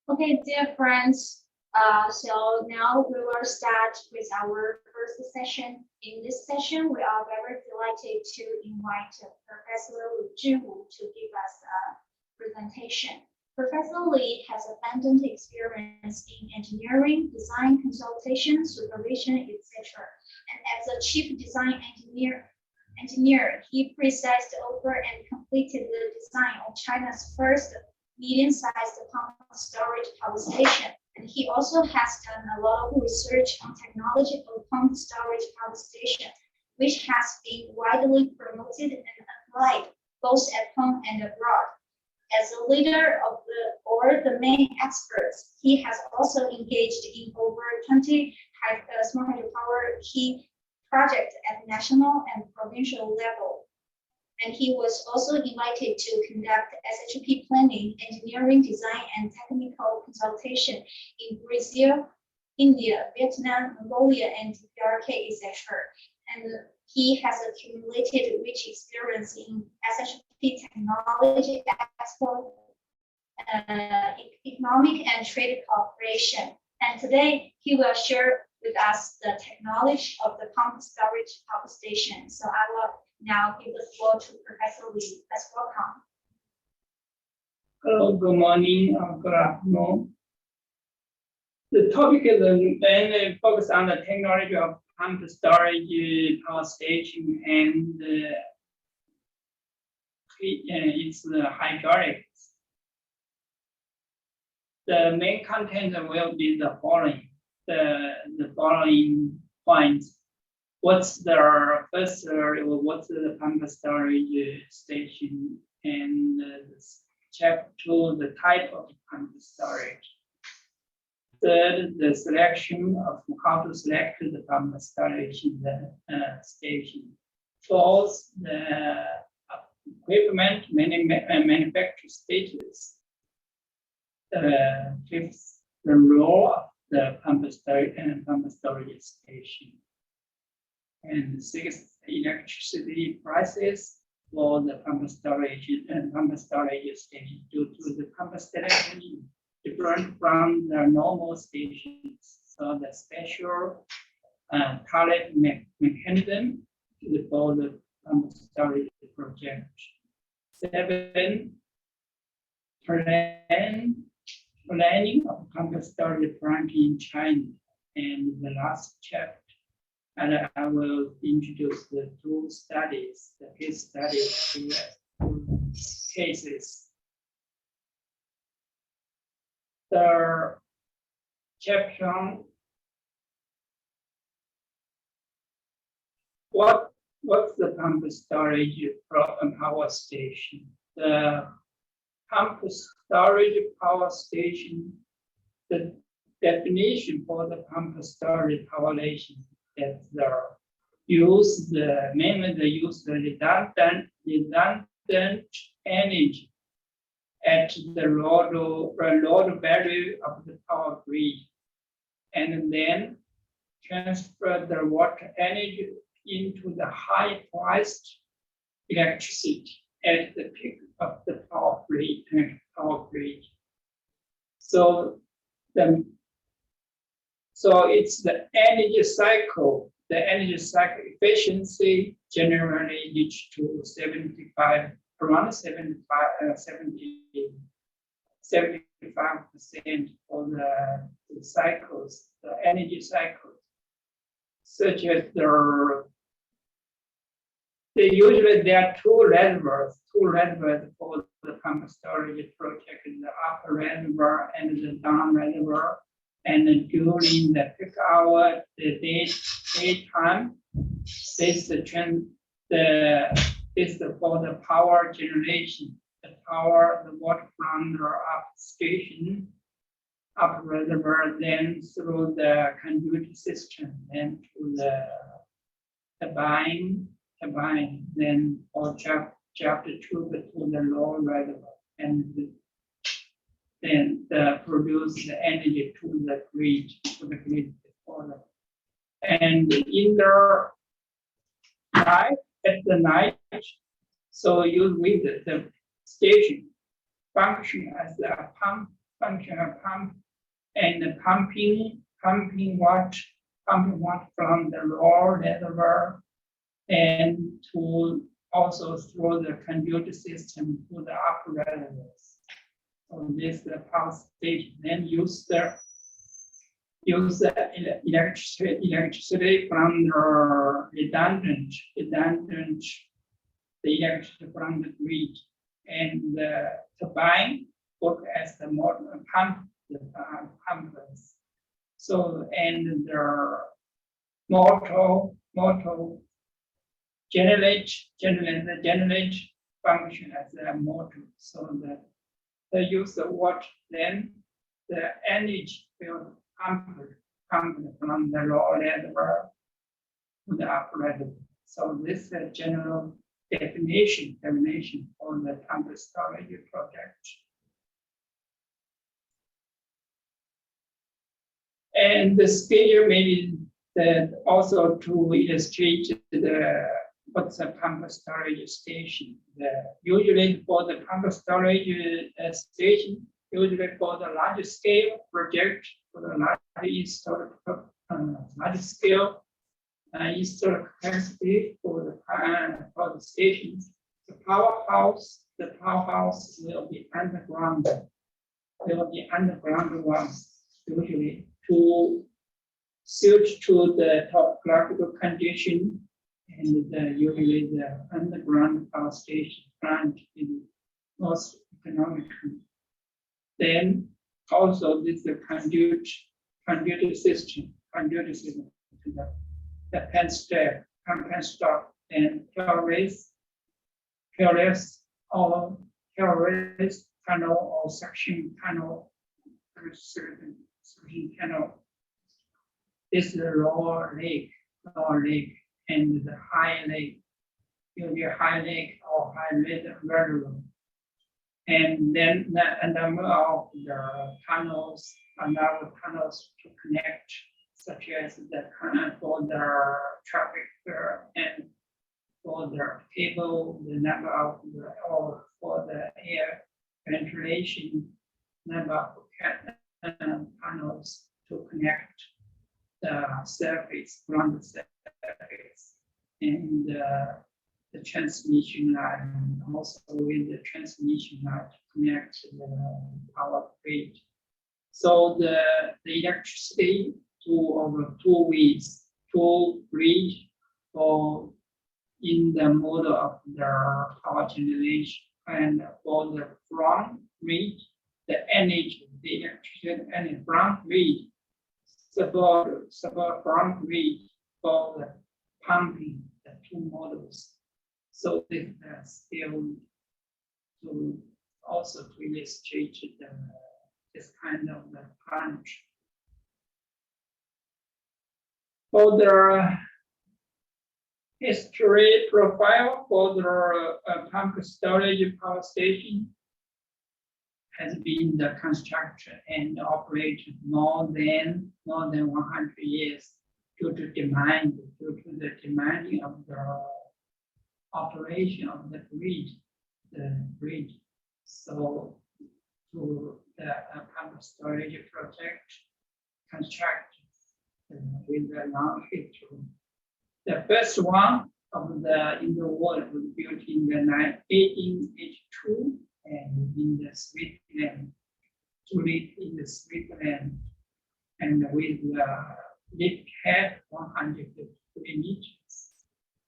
Okay, dear friends, so now we will start with our first session. In this session, we are very delighted to invite Professor Lu Zhiwu to give us a presentation. Professor Li has abundant experience in engineering, design, consultation, supervision, etc. And as a chief design engineer, he precised over and completed the design of China's first medium-sized pumped storage power station. And he also has done a lot of research on technology of pumped storage power station, which has been widely promoted and applied both at home and abroad. As a leader of the main experts, he has also engaged in over 20 smart hydropower key projects at national and provincial level. And he was also invited to conduct SHP planning, engineering design, and technical consultation in Brazil, India, Vietnam, Mongolia, and DRK, etc. And he has accumulated rich experience in SHP technology export, economic and trade cooperation. And today he will share with us the technology of the pumped storage power station. So I will now give the floor to Professor Li. Let's welcome. Hello, good morning or good afternoon. The topic is mainly focused on the technology of pumped storage power station and its hydraulics. The main content will be the following. The following points. What's the what's the pumped storage station, and chapter 2, the type of pumped storage. Third, the selection of how to select the pumped storage station. Fourth, the equipment manufacture status. Fifth, the role of the pumped storage station. And sixth, electricity prices for the pumped storage station due to the pumped station different from the normal stations. So the special tariff mechanism for the pumped storage project. 7, planning of pumped storage plant in China. And the last chapter, and I will introduce the 2 studies, the case studies, 2 cases. The chapter on what's the pumped storage power station? The pumped storage power station, the definition for the pumped storage power station is mainly the use the redundant energy at the load value of the power grid, and then transfer the water energy into the high-priced electricity at the peak of the power grid. So it's the energy cycle. The energy cycle efficiency generally reach to 75% for the cycles, the energy cycles, such as usually there are 2 reservoirs for the pumped storage project, the upper reservoir and the down reservoir. And during the peak hour, the daytime, this is for the power generation. The water from the up reservoir, then through the conduit system, then to the turbine, then for chapter 2 to the lower reservoir, and then produce the energy to the grid, and in the night, at the night, so you with the station function as a pump functional pump and the pumping water from the raw reservoir and to also through the conduit system to the upper reservoirs. So this the power station then use the electricity from the redundant the electricity from the grid, and the turbine work as the motor pump the pumpers. So and the motor generate function as a motor. So that the use the water, then the energy will pump from the lower reservoir to the upper reservoir. So this is a general definition for the pump storage project. And the schedule maybe that also to illustrate the what's a pump storage station. Usually for the pump storage station, usually for the large scale project, for the large scale install capacity for the stations, the powerhouse will be underground. Will be underground ones usually to suit to the topographical condition, and usually the underground power station plant is most economical. Then also this is conduit system to the pen stop and terrace tunnel or suction tunnel. This is the lower lake, and the high lake, usually high lake or high reservoir. And then the number of the tunnels, another tunnels to connect, such as the for the traffic and for the cable, the number of the or for the air ventilation, number of tunnels to connect the surface, ground surface, and the transmission line, and also with the transmission line to connect the power grid. So the electricity over two ways, two grid, or in the model of the power generation, and for the front grid, the energy, the electricity energy front grid, support front grid for the pumping, the two models. So this still to also to illustrate this kind of the punch. For the history profile for the pump storage power station has been the construction and operated more than 100 years due to the demanding of the operation of the grid. So to the pump storage project construct with a long history. The first one of the in the world was built in the 1882 and in the Switzerland, and with the lift head 150 meters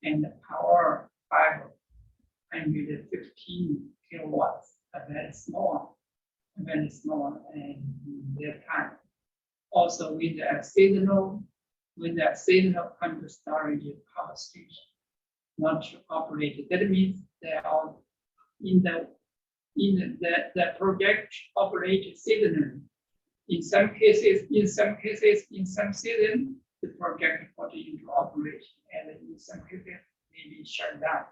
and the power 515 kilowatts, very small, and in that time. Also with a seasonal pump storage power station, not operated. That means they are in the project operated seasonally. In some cases, in some season, the project put into operation, and in some cases, maybe shut down.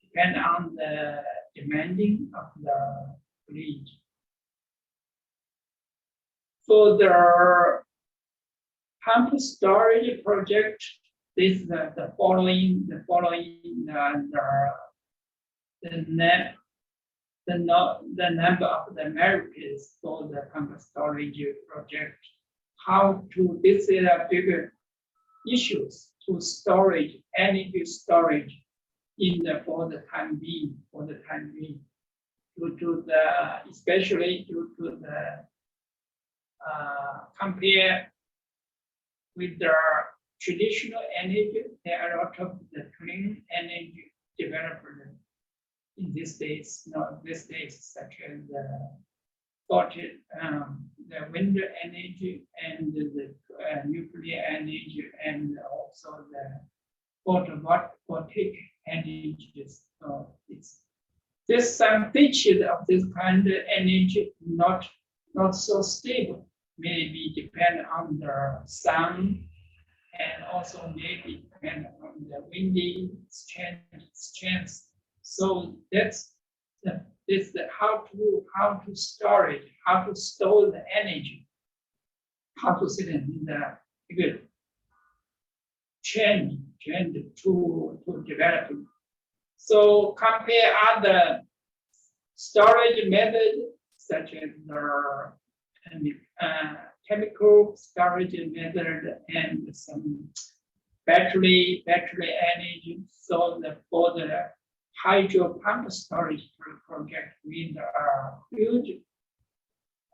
Depend on the demanding of the grid. For the pump storage project, this is the following the number of the Americans for the pumped storage project. How to, this is a bigger issues to storage, energy storage in the, for the time being, due to the, especially due to the, compare with the traditional energy, there are a lot of the clean energy development in these days, such as the wind energy and the nuclear energy, and also the photovoltaic energies. So there's some features of this kind of energy not so stable. Maybe depend on the sun, and also maybe depend on the windy strength. So that's the how to store it, how to store the energy, how to sit in the good change to develop. So compare other storage methods such as the chemical storage method and some battery energy. So for the hydro pump storage project, we are huge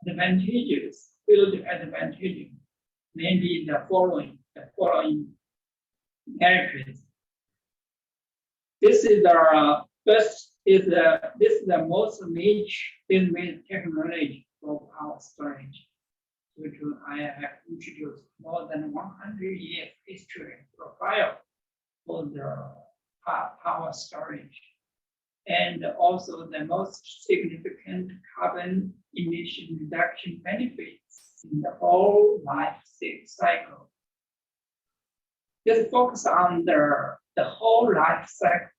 advantages, maybe the following benefits. This is our first this is the most major technology for power storage, which I have introduced more than 100 years history profile for the power storage, and also the most significant carbon emission reduction benefits in the whole life cycle. Just focus on the whole life cycle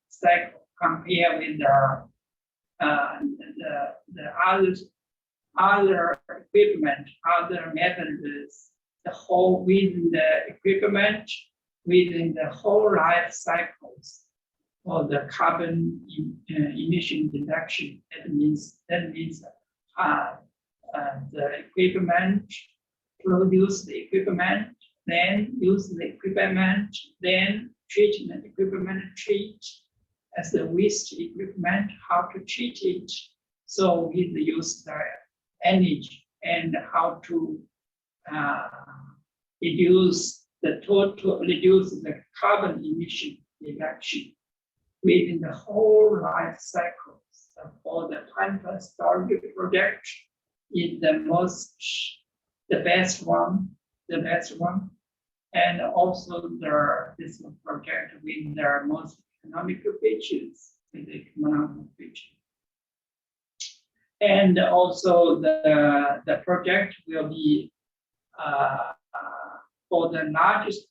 compared with the other equipment, other methods, the whole within the equipment, within the whole life cycles for the carbon emission reduction. That means the equipment, produce the equipment, then use the equipment, then treatment equipment, treat as the waste equipment, how to treat it. So we use the energy and how to reduce the carbon emission reduction within the whole life cycle. So for the pumped storage project is the best one, and also this project with their most economical features, and also the project will be for the largest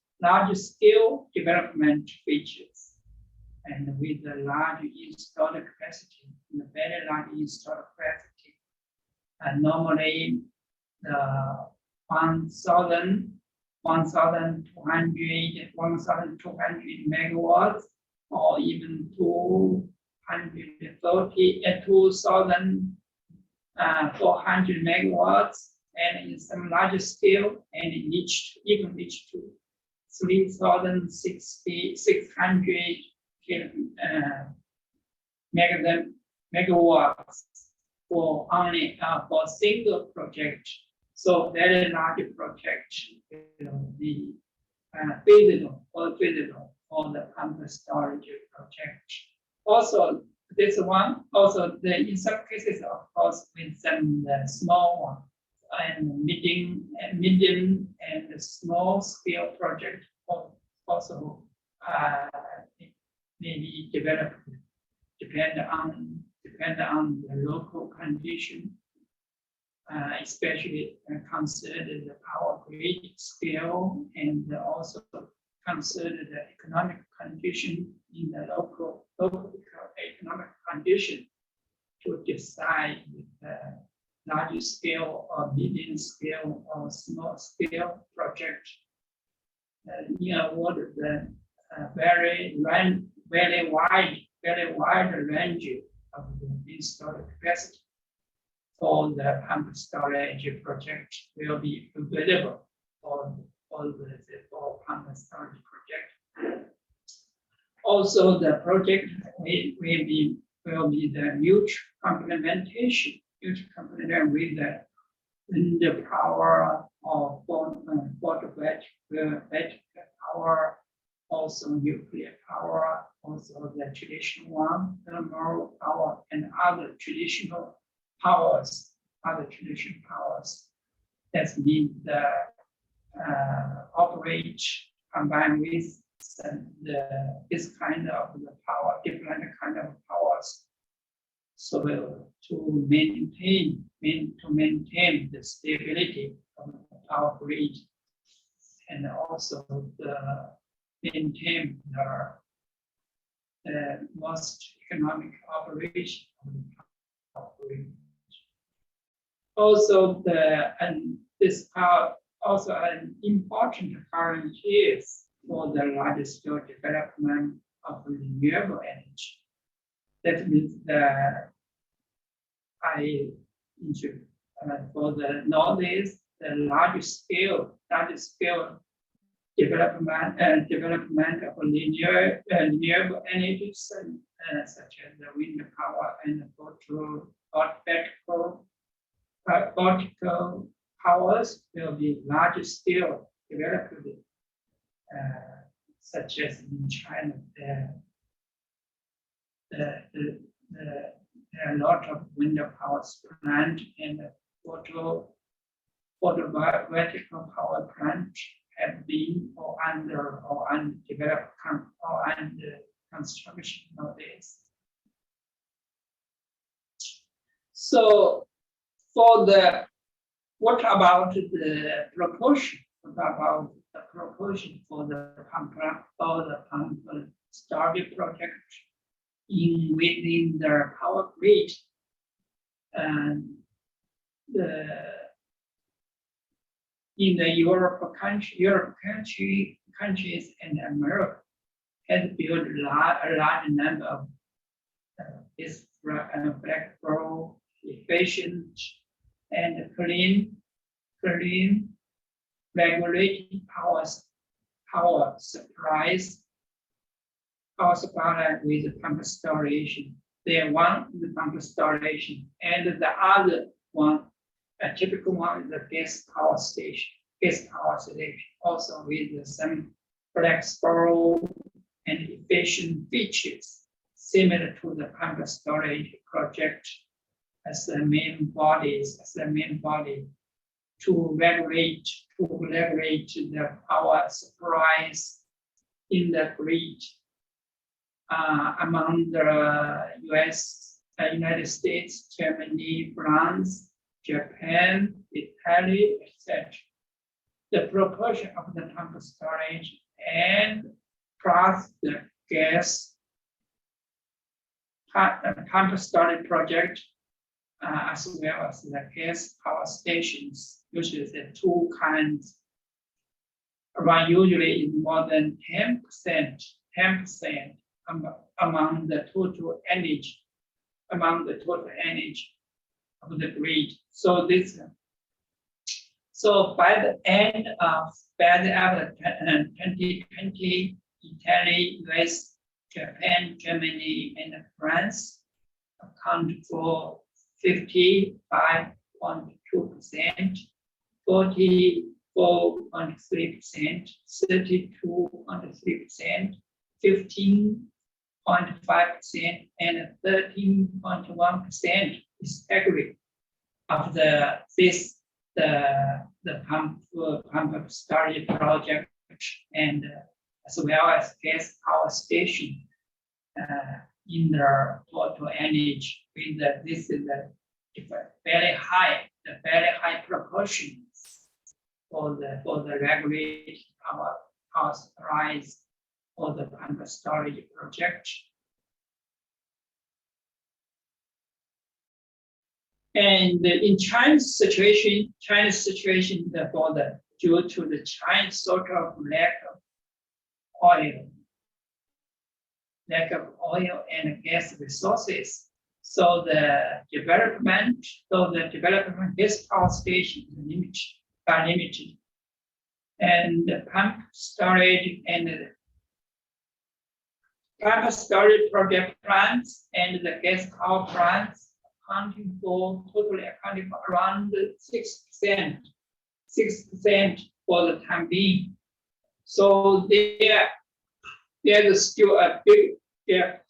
scale development features, and with the large installed capacity, the very large installed capacity, and normally the 1,200 megawatts, or even 2,400 megawatts, and in some larger scale, and even reach to 3,600 megawatts for only for single project. So very large project will be feasible for the pumped storage project. Also, this one, also in some cases, of course, with some small one and medium and small scale project also maybe developed depend on the local condition, especially consider the power grid scale, and also consider the economic condition in the local economic condition to decide the large scale or medium scale or small scale project. What is the very wide range of the installed capacity for the pump storage project will be available for for pump storage project. Also, the project will be the mutual complementation, with the wind power or photovoltaic power, also nuclear power, also the traditional one, thermal power, and other traditional powers. That means the operate combined with this kind of the power, different kind of powers. So to maintain the stability of the power grid, and also maintain the most economic operation of the power grid. Also, this power also an important current is for the large scale development of renewable energy. That means that for the Northeast, the large scale development of renewable energies, such as the wind power and photovoltaic powers will be large scale developed, such as in China. There are a lot of wind power plant and photovoltaic power plant have been or under developed or under construction nowadays. So what about the proportion? What about the proportion for the pump storage project within the power grid? And in the Europe countries and America has built a large number of this flexible, efficient, and clean regulated power supply with pump storage. They want the pump storage, and the other one, a typical one, is the gas power station, also with some flexible and efficient features similar to the pump storage project as the main body to regulate the power supplies in the grid among the United States, Germany, France, Japan, Italy, etc. The proportion of the pump storage and plus the gas pump storage project, as well as the gas power stations, usually the two kinds, around usually is more than 10% among the total energy, of the grid. So by the end of 2020, Italy, US, Japan, Germany, and France account for 55.2%, 44.3%, 32.3%, 15.5%, and 13.1% respectively of the pump storage project, and as well as gas power station in the total energy. This is the very high proportions for the regulated power supplies for the pump storage project. And in China's situation, due to the China's sort of lack of oil and gas resources, So the development this power station is limited. And the pump storage and the pump storage project plants and the gas power plants totally accounting for around 6% for the time being. So there's still a big gap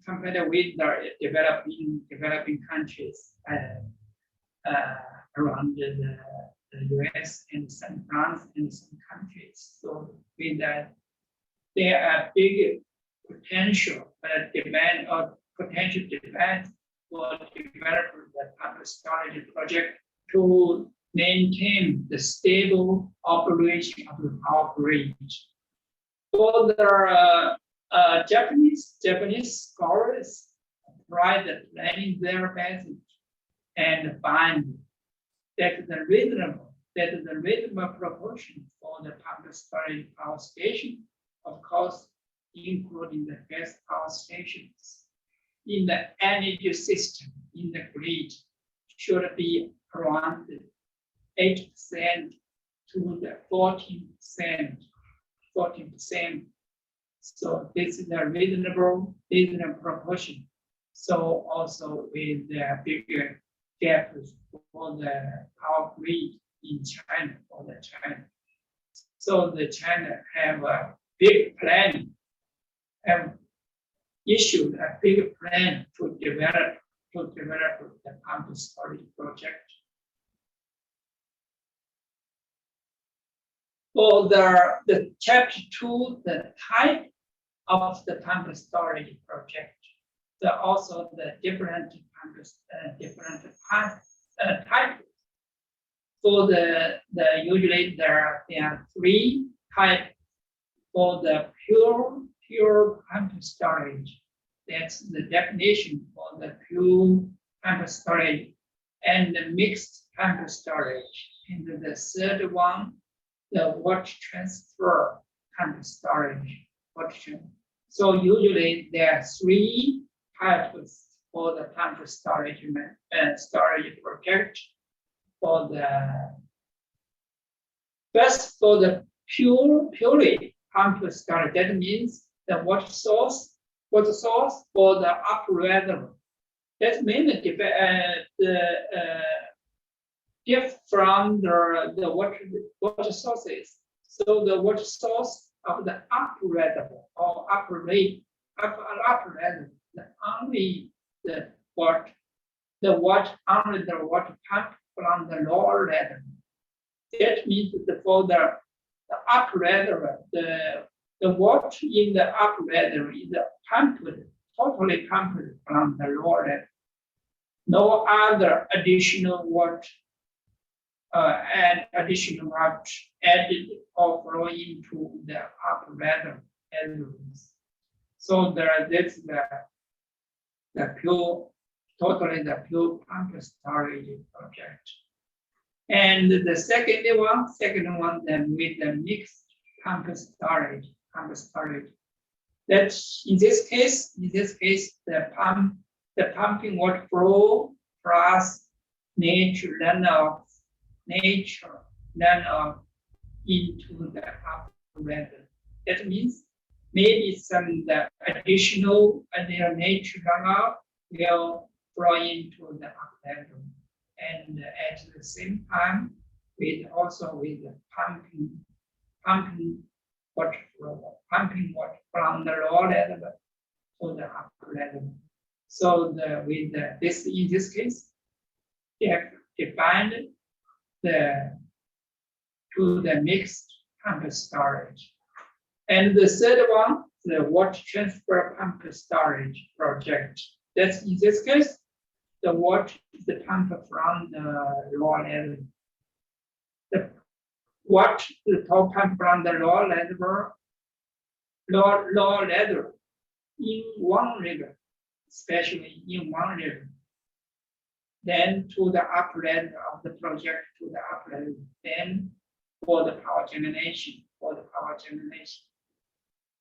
compared with the developing countries around the US and some France and some countries. So with that, there are big potential demand or potential demand for developers that pump storage project to maintain the stable operation of the power grid. For the Japanese scholars tried planning their message and find that the reasonable proportion for the pump storage power station, of course, including the gas power stations, in the energy system, in the grid, should be around 8% to the 14%. So this is a reasonable proportion. So also with the bigger gaps for the power grid in China, So the China have a big plan, have issued a big plan to develop the pump storage project. For the chapter 2, the type of the pump storage project, also the different types. For the usually there are 3 types for the pure pump storage. That's the definition for the pure pump storage and the mixed pump storage. And the third one, the water transfer pump storage. So usually there are 3 types for the pump storage project. For the first, for the purely pump storage, that means the water source for the upper reservoir. That means diff from the water sources. So the water source of the upper reservoir or upper reservoir, only the water pump from the lower reservoir. That means for the upper reservoir, the water in the upper reservoir is totally pumped from the lower reservoir. No other additional water additional water added or flow into the upper reservoir. So that's the pure pump storage project. And the second one then with the mixed pump storage. That in this case, the pumping water flow plus nature runoff into the upper reservoir. That means maybe some additional nature runoff will flow into the upper reservoir. And at the same time, with the pumping water from the lower reservoir to the upper reservoir. So in this case, they have defined the mixed pump storage. And the third one, the water transfer pump storage project. That's in this case, the water is the pump from the lower reservoir. The top pump from the lower reservoir in one river, especially in one river. Then to the upper reservoir of the project, to the upper reservoir. Then for the power generation.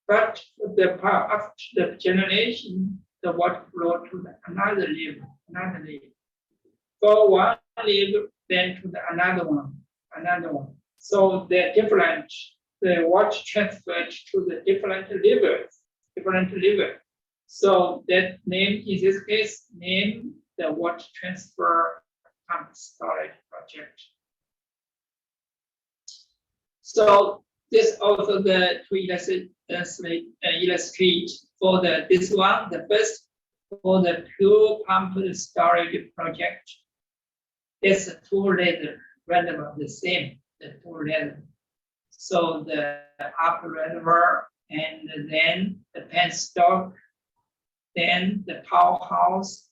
But the part of the generation, the water flow to another level. For one level, then to another one. So they're different. The water transferred to the different levels. So that name, in this case, name the water transfer pumped storage project. So this also to illustrate for this one, the first for the pure pumped storage project. It's a two-layer reservoir, the same, the two-layer. So the upper reservoir and then the penstock, then the powerhouse,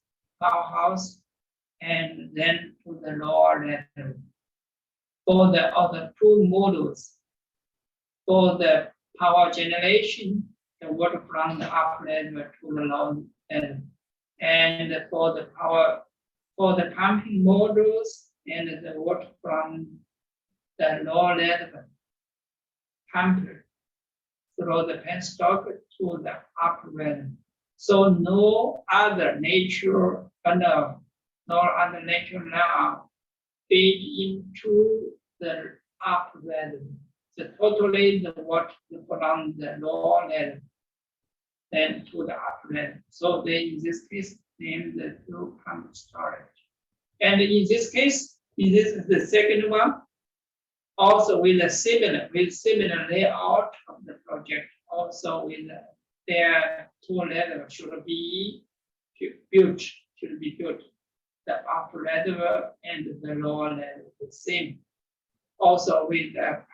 and then to the lower level. For the other two models, for the power generation, the water from the upper level to the lower level, and for the pumping models, and the water from the lower level pumped through the penstock to the upper level. So no other nature now feed into the upper level. So totally the water from the lower level then to the upper level. So they in this case name the two pumped storage. And in this case, the second one, also with a similar layout of the project, also with their two levels should be built. The upper level and the lower level the same. Also with a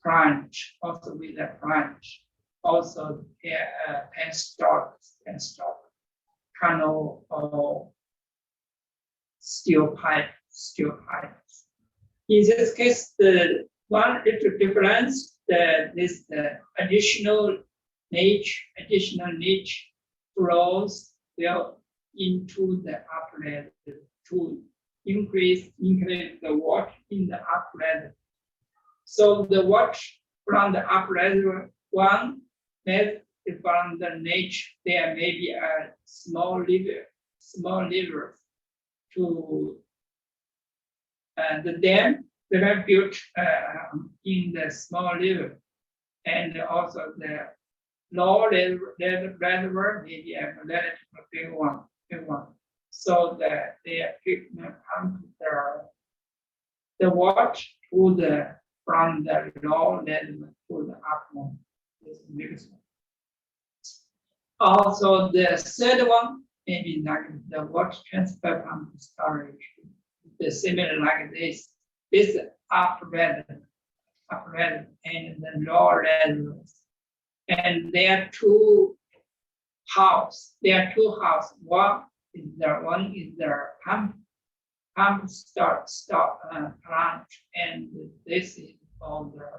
branch, also penstock, canal or steel pipes. In this case, the one little difference, the additional niche flows will into the upper level to increase the water in the upper level. So the water from the upper level one method from the niche, there may be a small lever to the dam that are built in the small level, and also the lower reservoir may be a relatively big one. So that they pump the water from the lower level to the upper one. This is the biggest one. Also, the third one maybe like the water transfer pump storage. The similar like this upper level and the lower levels. And there are two houses. One is the pump start plant, and this is for the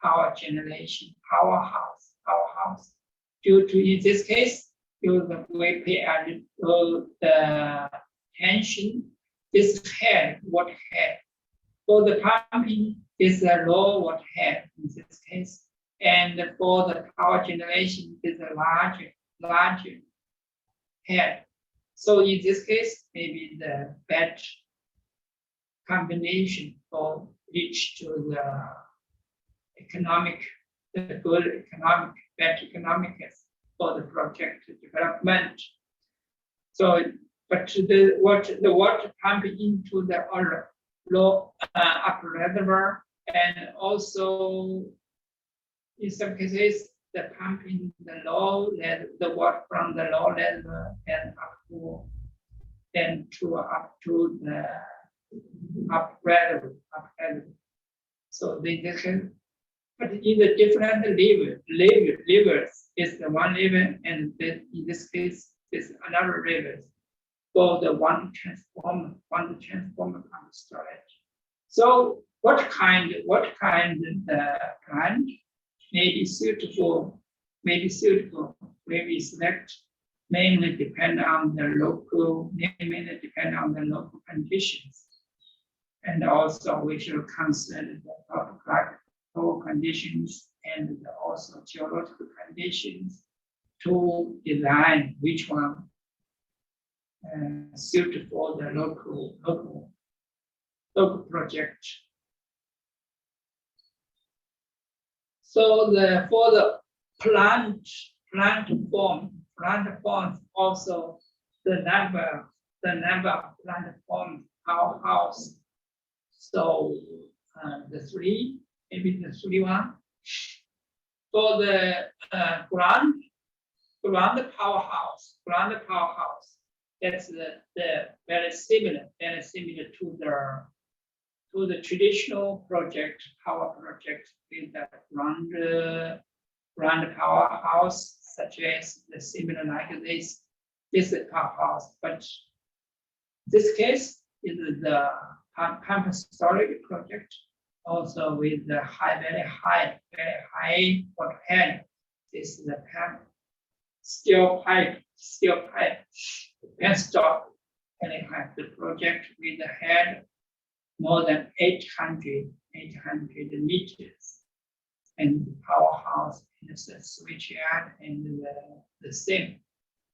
power generation powerhouse. Due to in this case, we pay a little the attention. This water head. For the pumping, is a low water head in this case. And for the power generation, is a larger head. So in this case, maybe the best combination for reach to the good economic for the project development. So, but the water pumping into the low upper reservoir, and also in some cases the pumping the water from the low level and up to the upper level. So they can, but in the different levels is the one level, and then in this case is another level for the one transformer pump storage. So what kind of the plant may be suitable, select mainly depend on the local conditions. And also we should consider the topographical conditions and also geological conditions to design which one suited for the local project. So for the plant forms also the number of plant forms powerhouse. So the three, maybe the three one. For the ground powerhouse, that's the very similar to the traditional power project with the ground powerhouse, such as the similar like this is powerhouse. But this case is the pump storage project, also with the very high water head. This is the pump steel pipe penstock, and it has the project with the head more than 800 meters, and the powerhouse is the switch yard and the same.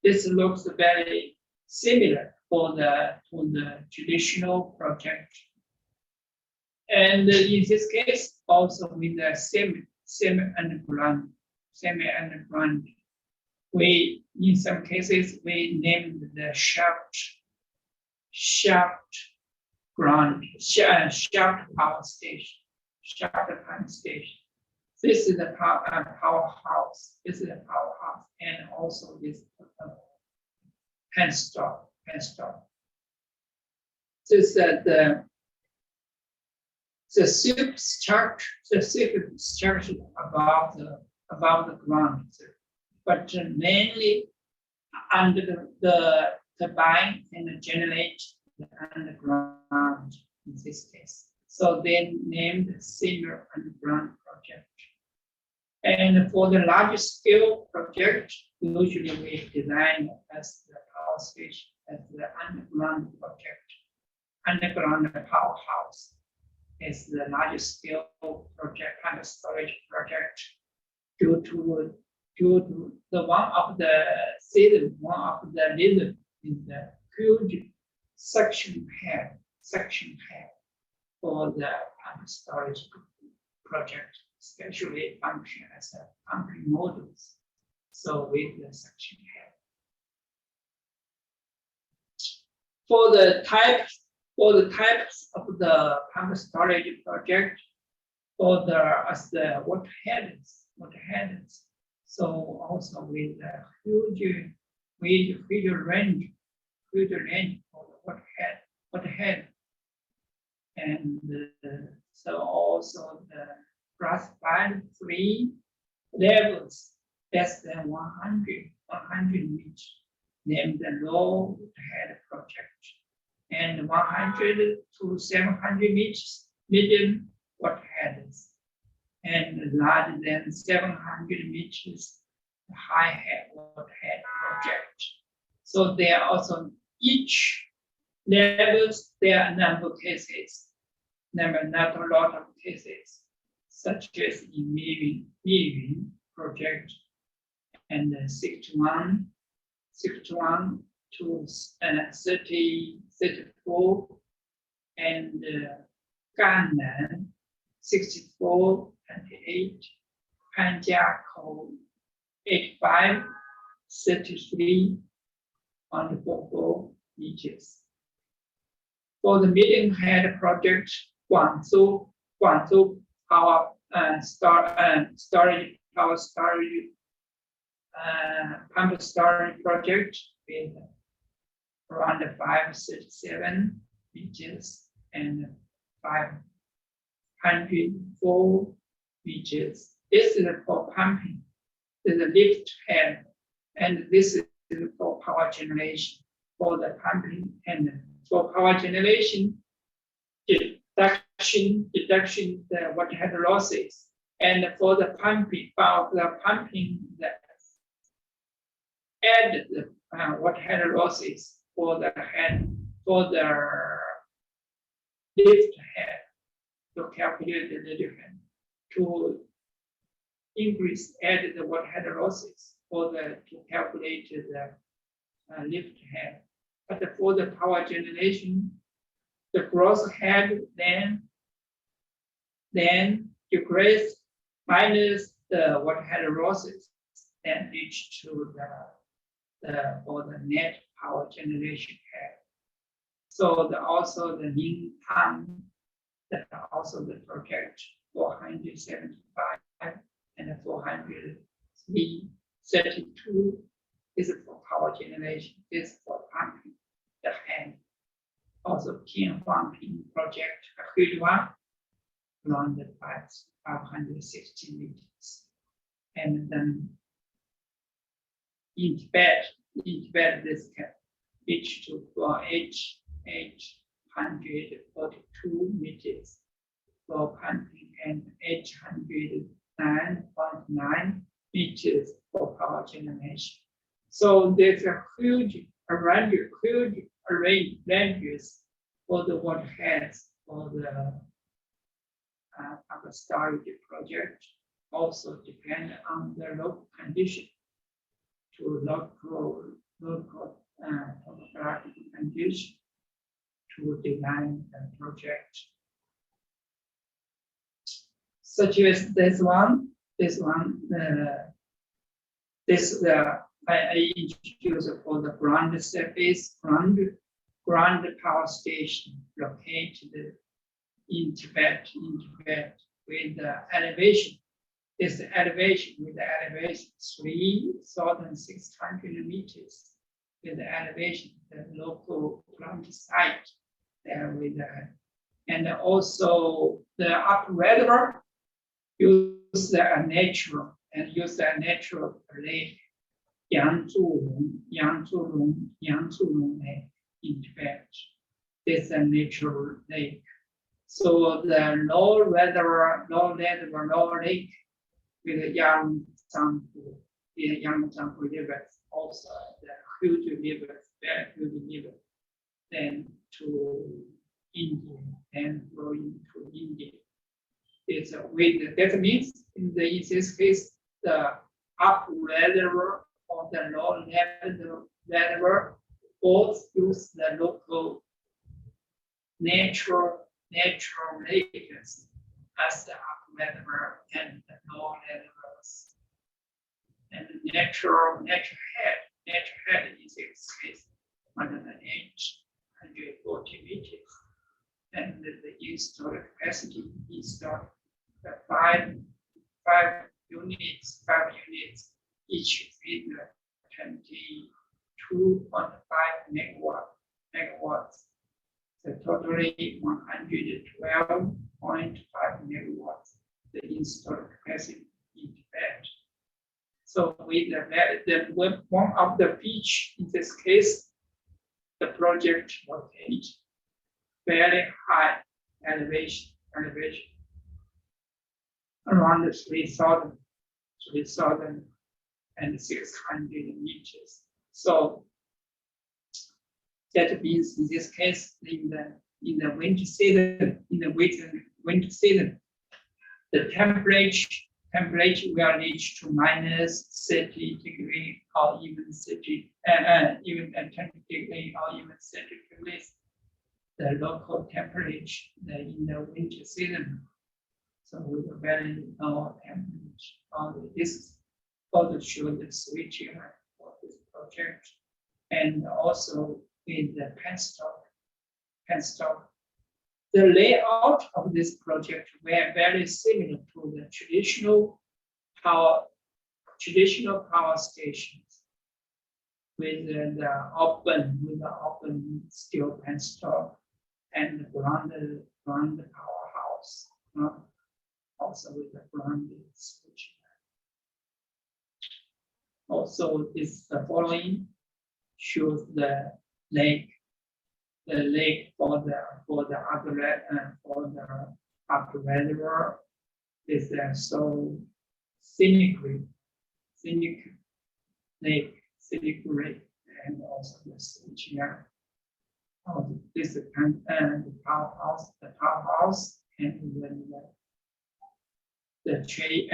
This looks very similar to the traditional project. And in this case, also with the semi-underground. We, in some cases, we named the shaft power station, This is the powerhouse. And also this penstock. This is the silk structure above the ground, but mainly under the turbine and generate underground in this case. So they named Senior Underground Project. And for the large scale project, usually we design as the power station as the underground project. Underground powerhouse is the largest scale project and storage project due to the one of the reason is the huge suction head for the pump storage project, especially function as a pumping modules. So with the suction head. For the types of the pump storage project, for the water headers. So also with the huge range for the water head. And so also the classified 3 levels less than 100 meters, named the low head project, and 100 to 700 meters medium water heads, and larger than 700 meters high head water head project. So there are also each levels, there are a number of cases, not a lot of cases, such as in Mewing project, and 61 to 34, and Gannan 64, 28, Panjiakou 85, 33, 144 meters. For the medium head project, Guangzhou power storage pump storage project with around 537 meters and 504 meters. This is for pumping. This is a lift head, and this is for power generation. For the pumping and for power generation, deduction the water head losses, and for the pumping, add the water head losses for the lift head to calculate the lift head increase added the water head losses to calculate the lift head. But for the power generation, the gross head then decrease minus the water head losses, then reach to for the net power generation head. So also the mean time, that also the project 475 and 432 is for power generation, is for pumping the hand. Also Tianhuangping project, Huiduan, around 560 meters. And then in Tibet this can reach to 842 meters for pumping and 809.9 meters for power generation. So there's a huge array ranges for the water heads for the power storage project. Also depend on the local condition to local topographic condition to design the project. Such as this one, I introduced for the ground surface ground power station located in Tibet with the elevation. This elevation with the elevation 3,600 meters with the elevation, the local ground site there with the, and also the upper reservoir use the natural lake Yangzhulong Lake in Tibet. This is a natural lake. So the low reservoir lake with the Yangzhangpu River, also the huge river, very huge river, then to India and flowing to India. It's that means in this case the up reservoir or the low reservoir both use the local natural lakes as the up reservoir and the low reservoirs. And the natural head in this case 140 meters. And the installed capacity installed the five units, each with 22.5 megawatts. So totally 112.5 megawatts, the installed capacity in Tibet. So with one of the beach, in this case, the project located very high elevation around 3,600 meters. So that means in this case, in the winter season, the temperature will reach to -30 degrees or even 30, even 10 degrees or even 30 degrees. The local temperature in the winter season. So with a very low temperature, this photo shows the switching for this project, and also in the penstock. The layout of this project were very similar to the traditional power stations with the open steel penstock and the ground powerhouse. Also with the grounded switch. Also, this following shows the lake for the upper reservoir is so scenic lake, and also the switch here. This is the powerhouse, and then the tree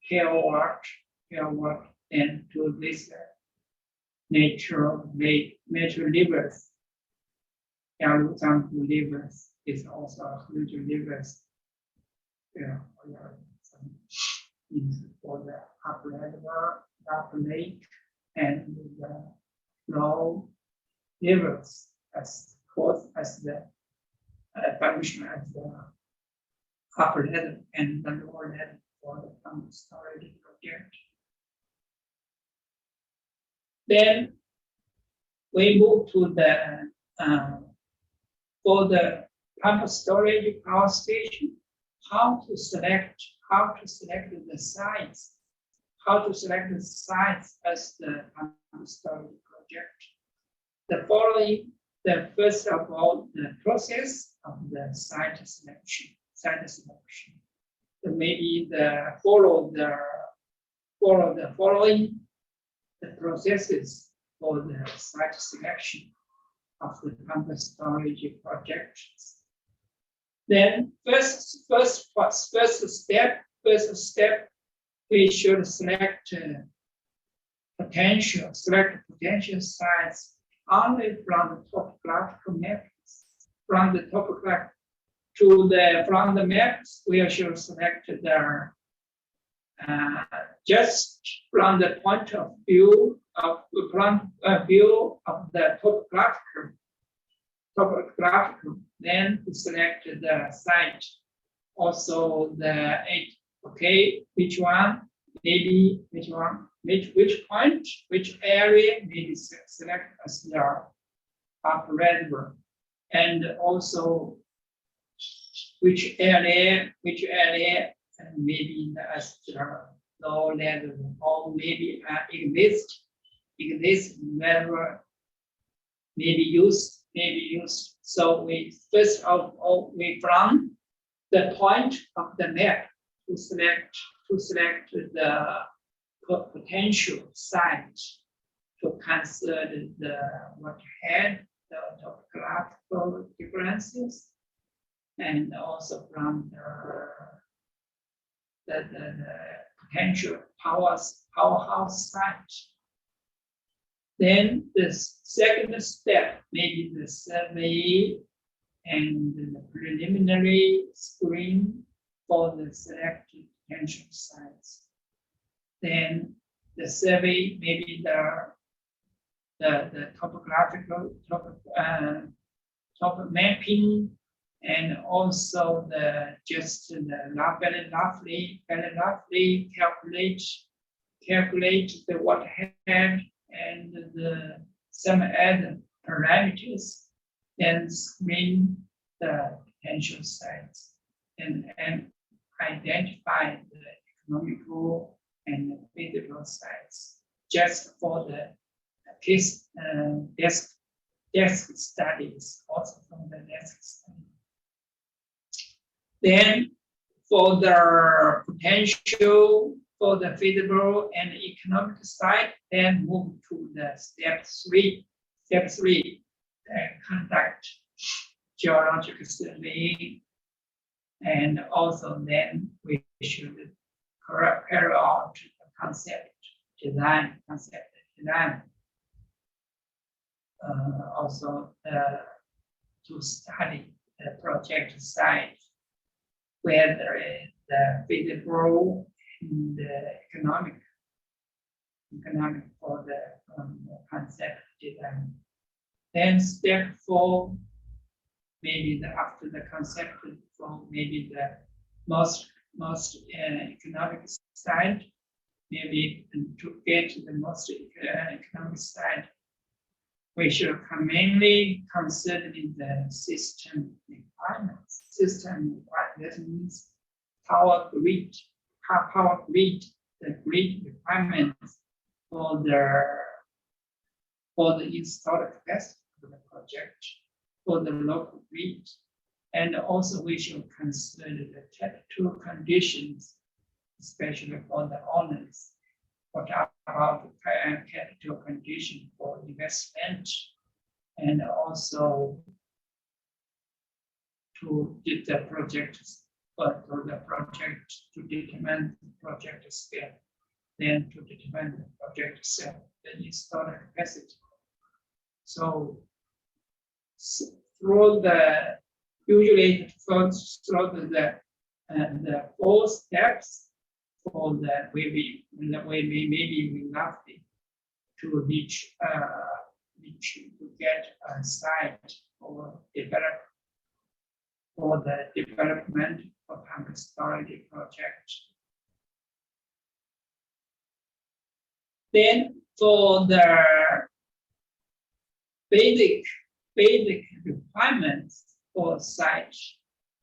kilowatt, and to this natural rivers. For example, rivers is also a huge rivers. For the upper reservoir, upper lake, and the low rivers as course as the function as the upper level and the lower level for the pumped storage project. Then we move to the for the pumped storage power station, how to select the sites, as the pumped storage project. The following, first of all, the process of the site selection. So maybe follow the following the processes for the site selection of the pumped storage projects. Then first step, we should select potential sites only from the topographical maps. From the maps, we should select just from the point of view of the topographical. Then to select the site. Also which point, which area maybe select as the upper reservoir, and also which area and maybe as the low level, or maybe exist reservoir maybe used. So we first of all from the point of the map to select the potential site to consider the topographical differences, and also from the potential powerhouse site. Then the second step, maybe the survey and the preliminary screen for the selected potential sites. Then the survey, maybe the topographical top mapping, and also very roughly calculate the water head and some other parameters, then screen the potential sites and identify the economical and feasible sites just for the case desk studies, also from the desk study. Then for the potential, for the feasible and economic side, then move to the step three, conduct geological survey, and also then we should carry out the concept design. Also to study the project site, whether the feasible and the economic for the concept design. Then step 4, maybe after the concept for maybe the most economic side, maybe to get the most economic side, we should mainly consider the system requirements. That means power grid, the grid requirements for the installed capacity of the project, for the local grid. And also we should consider the technical conditions, especially for the owners. What about the capital condition for investment, and also to get the project but for the project to determine the project scale, then to determine the project cell, the installer capacity. So through the usually through the 4 steps for the maybe we nothing to reach to get a site for the development of pumped storage project. Then for the basic requirements for site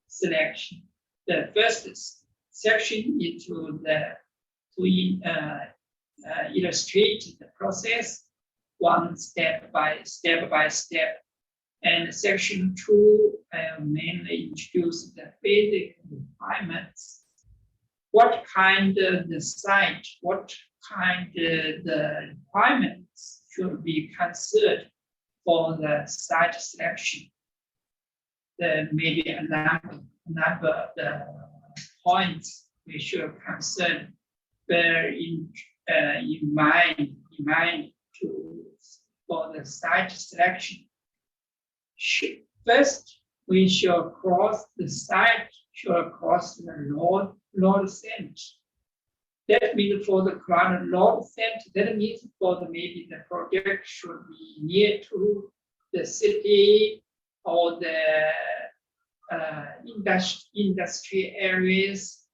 selection, the first section is to illustrate the process one step by step. And section 2 mainly introduce the basic requirements. What kind of the site, what kind of the requirements should be considered for the site selection. Maybe a number of the points we should consider bear in mind for the site selection. First, we shall cross the site, cross the load center. That means for the current load center, that means for the maybe the project should be near to the city or the industry areas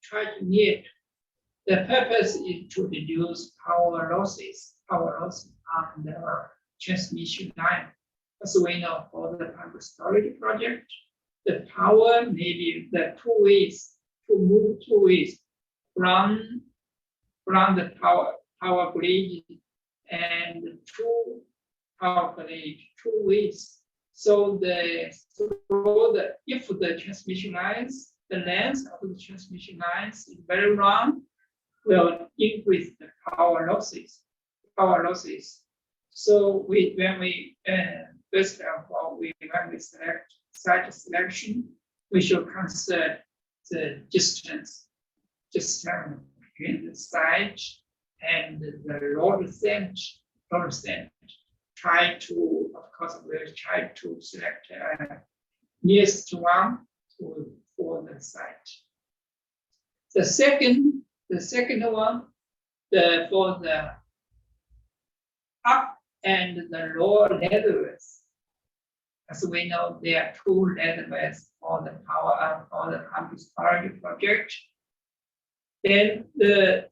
try to near to. The purpose is to reduce power losses on the transmission line. As we know, for the pumped storage project, the power maybe the two ways from the power grid and to power grid 2 ways. So if the transmission lines, the length of the transmission lines is very long, will increase the power losses. So when we first of all, when we select site selection, we should consider the distance between the site and the load center. Try to, of course, we'll try to select nearest one for the site. The second one, for the up and the lower levels. As we know, there are 2 levels for the power for the pumped storage project. Then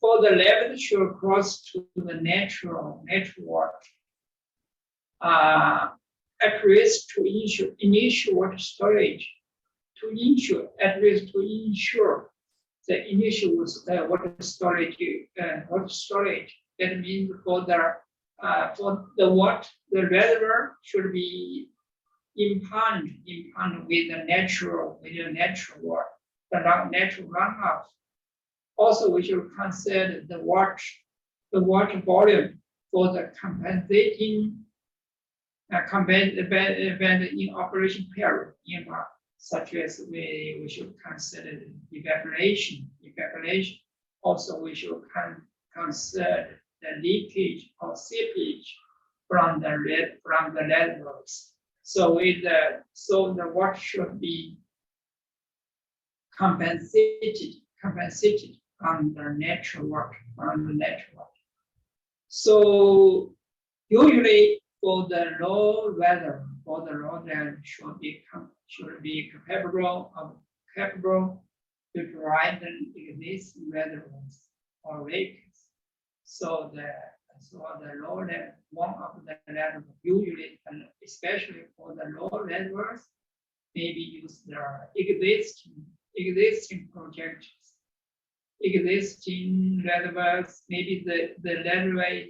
for the level should cross to the natural network. At risk to ensure water storage, the initial water storage. That means for the water, the reservoir should be impounded with the natural water, the natural runoff. Also, we should consider the water volume for the compensating in operation period, such as we should consider evaporation. Also, we should consider the leakage or seepage from the reservoirs. So the water should be compensated from the natural water. So usually for the low weather, should be capable to provide existing reservoirs or lakes. So the low level, one of the level usually, and especially for the low reservoirs, maybe use the existing projects, existing reservoirs. Maybe the reservoir,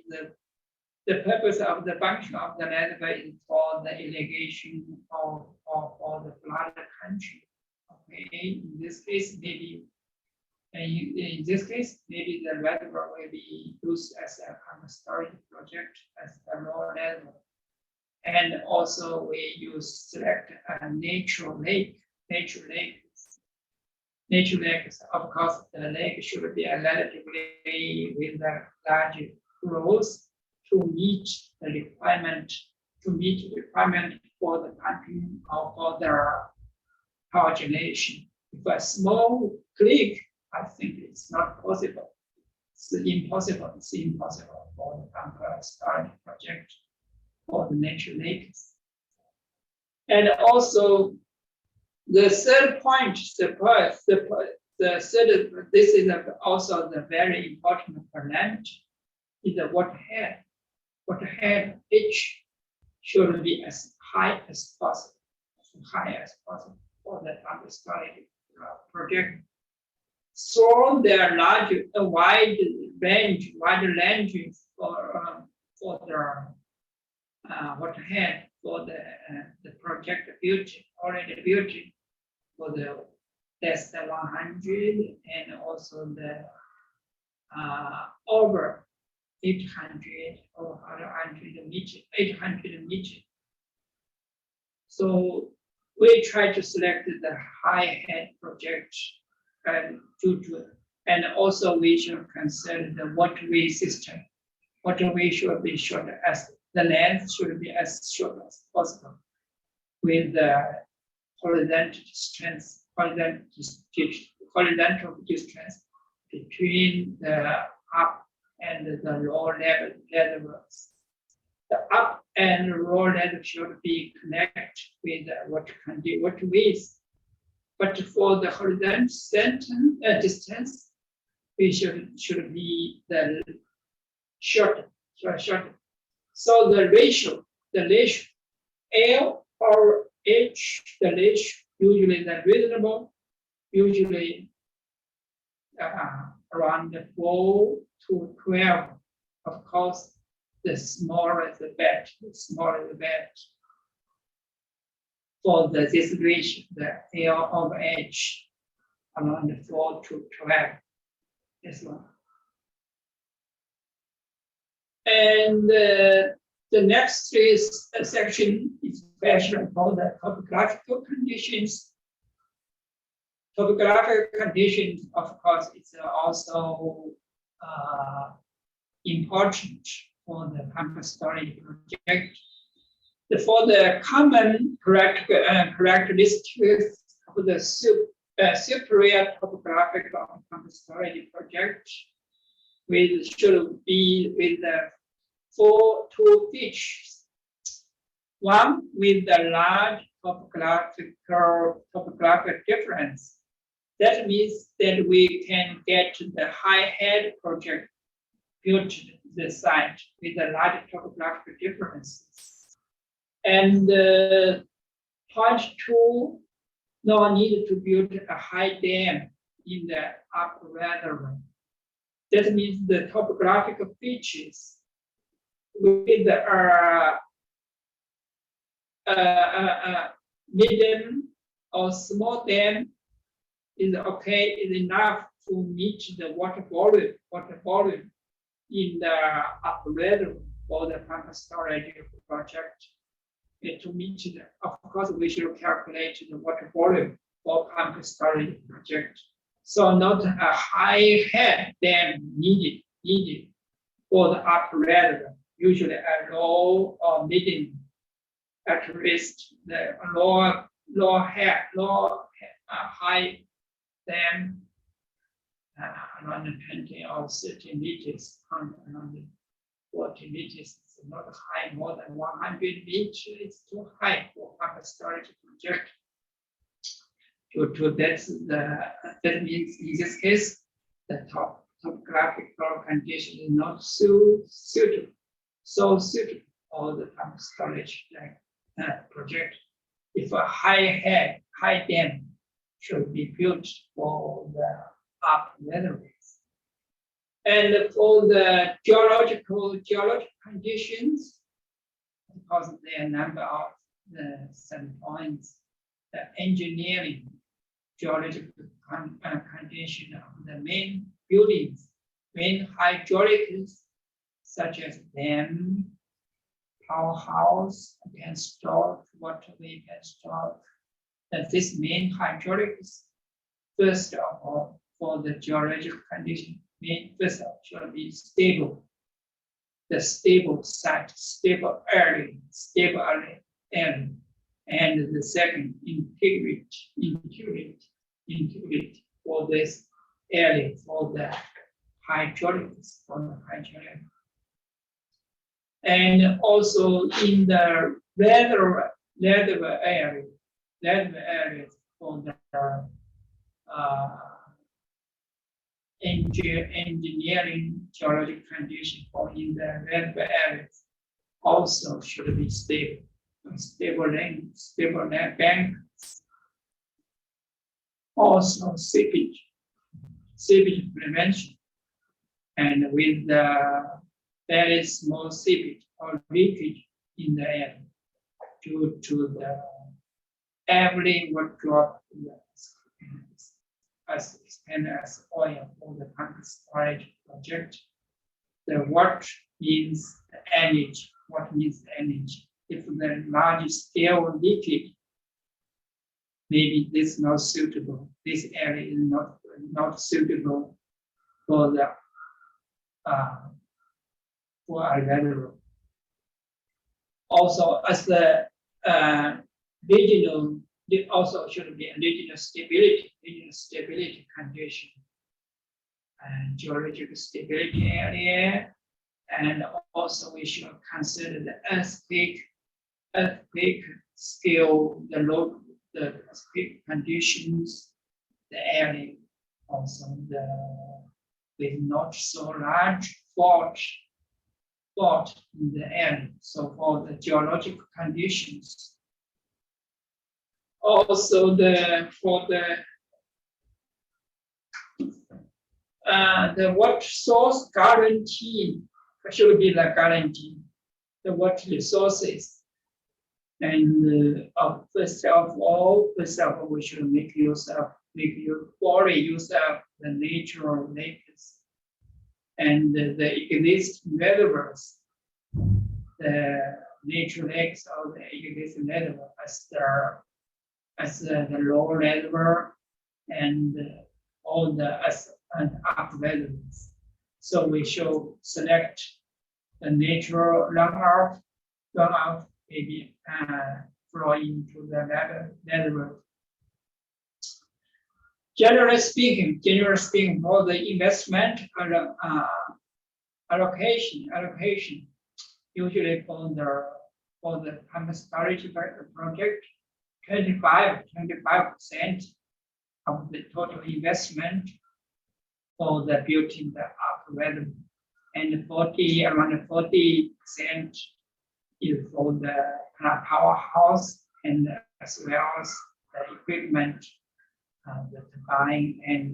the purpose of the function of the reservoir is for the irrigation or for the flooded country. Okay, in this case, maybe the reservoir will be used as a pumped storage project as a low level. And also we select a natural lake. nature lakes, of course, the lake should be a relatively with a large growth to meet the requirement, for the pumping of other power generation. If a small creek, I think it's not possible. It's impossible for the pump storage project for the nature lakes. And also the third point, this is also the very important parameter, is the water head. Water head H should be as high as possible, for the pump storage project. So there are wide range for the water head for the project already built for the test 100 and also the over 800 or 800 meters. So we try to select the high head project and also we should consider the waterway system. Waterway should be short as the length should be as short as possible with the horizontal distance between the up and the lower level levels. The up and lower level should be connected with waterways. But for the horizontal distance, we should be the shorter. So the ratio L or H, the ratio usually the reasonable, usually around 4 to 12. Of course, the smaller the better. For this ratio, the L over H, around 4 to 12. This one. And the next section is special for the topographical conditions. Topographical conditions, of course, it's also important for the pump storage project. For the common characteristics of the superior topographical pump storage project, should be with the 2 features. One with the large topographic difference. That means that we can get the high head project built to the site with the large topographic differences. And point 2, no need to build a high dam in the upper reservoir. That means the topographical features with the medium or small dam is enough to meet the water volume in the upper reservoir for the pump storage project. To meet of course, we should calculate the water volume for pump storage project. So not a high head dam needed for the upper reservoir. Usually a low or medium, at least the high dam around 20 or 30 meters, around 40 meters. It's not high, more than 100 meters. It's too high for pump storage project. That means in this case, the topographical condition is not so suitable for the pump storage project. If a high dam should be built for the upper reservoirs. And for the geological conditions, because there are a number of some points, the engineering geological condition of the main buildings, main hydraulics, such as dam, powerhouse can store, waterway can store. That this main hydraulics first of all, for the geological condition, first of all, should be stable. The stable site, stable area, and the second, integrity for this area, for the hydraulics, and also in the reservoir areas for the engineering geological condition for in the reservoir areas also should be stable. Stable banks. Also seepage prevention, and with the very small seepage or leakage in the air due to the every water drop as expanded as oil for the pumped storage project. The what means the energy. What means the energy? If the large scale leakage, maybe this is not suitable. This area is not suitable for the for a reservoir. Also, as the regional, it also should be a regional stability condition, and geological stability area, and also we should consider the earthquake scale, the load, the earthquake conditions, the area, also with not so large fault in the area. So for the geological conditions, also the water source guarantee should be the guarantee, the water resources. And first of all, we should make use of the natural lakes and the existing reservoirs, the natural lakes or the existing reservoir as the low reservoir and all the up reservoirs. So we should select the natural runoff maybe flow into the reservoir. Generally speaking, for the investment allocation, usually for the pumped storage project, 25% of the total investment for the building the upper reservoir, and around 40% is for the powerhouse, and as well as the equipment, the turbine and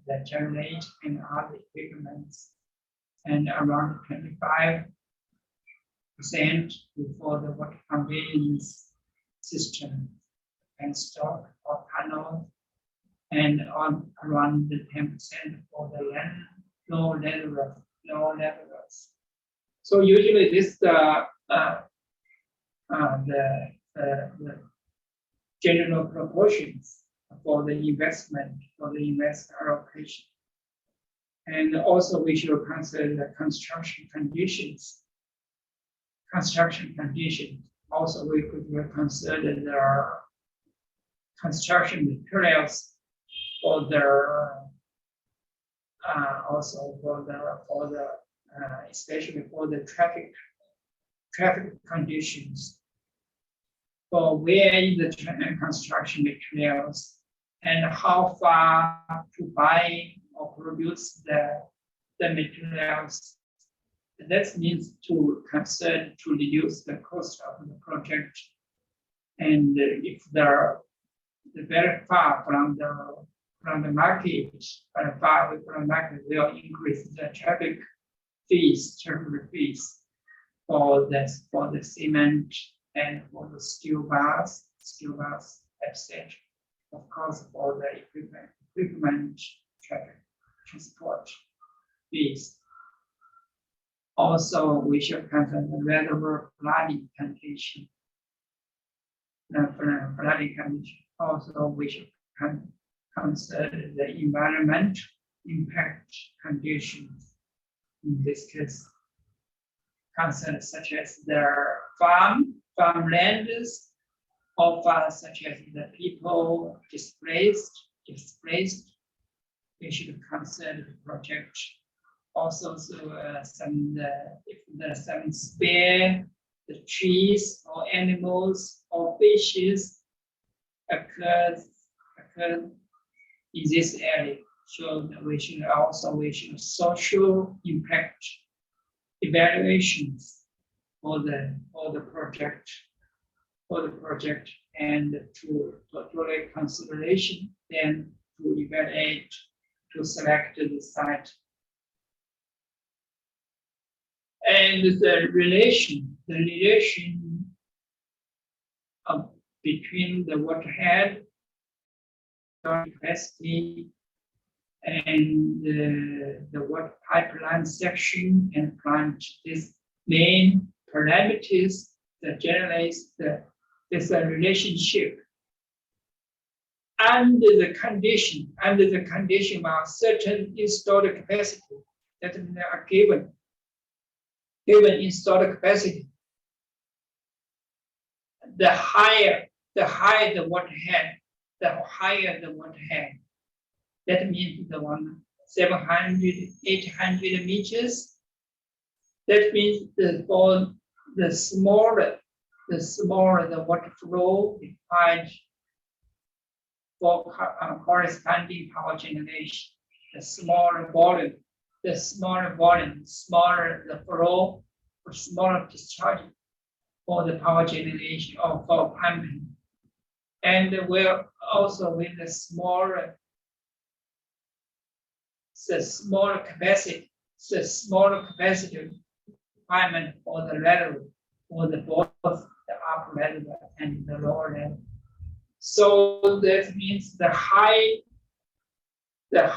the generator and other equipments, and around 25% for the water conveyance system and stock or tunnel, and around the 10% for the low levels. So usually this the general proportions for the investment allocation. And also we should consider the construction conditions. Also we could consider the construction materials for the also for the especially for the traffic conditions. For where is the construction materials and how far to buy or produce the materials. That means to reduce the cost of the project. And if they're very far from the market, will increase the traffic fees for the cement and for the steel bars, etc. Of course, for the equipment traffic transport fees. Also, we should consider the reservoir flooding condition. Also, we should consider the environment impact conditions. In this case, concerns such as their farmlands, or such as the people displaced. We should consider the project. Also, if there's some spare the trees or animals or fishes occur in this area. So we should social impact evaluations for the project and to totally consideration, then to evaluate, to select the site. And the relation between the waterhead capacity and the water pipeline section and plant, this main parameters that generates this relationship under the condition of certain installed capacity that are given installed capacity. The higher the waterhead, that means the one 700, 800 meters. That means for the smaller the water flow required for corresponding power generation. The smaller volume, smaller the flow, or smaller discharge for the power generation or for pumping. And we're also with the smaller capacity requirement for the level, for both the upper level and the lower level. So that means the high the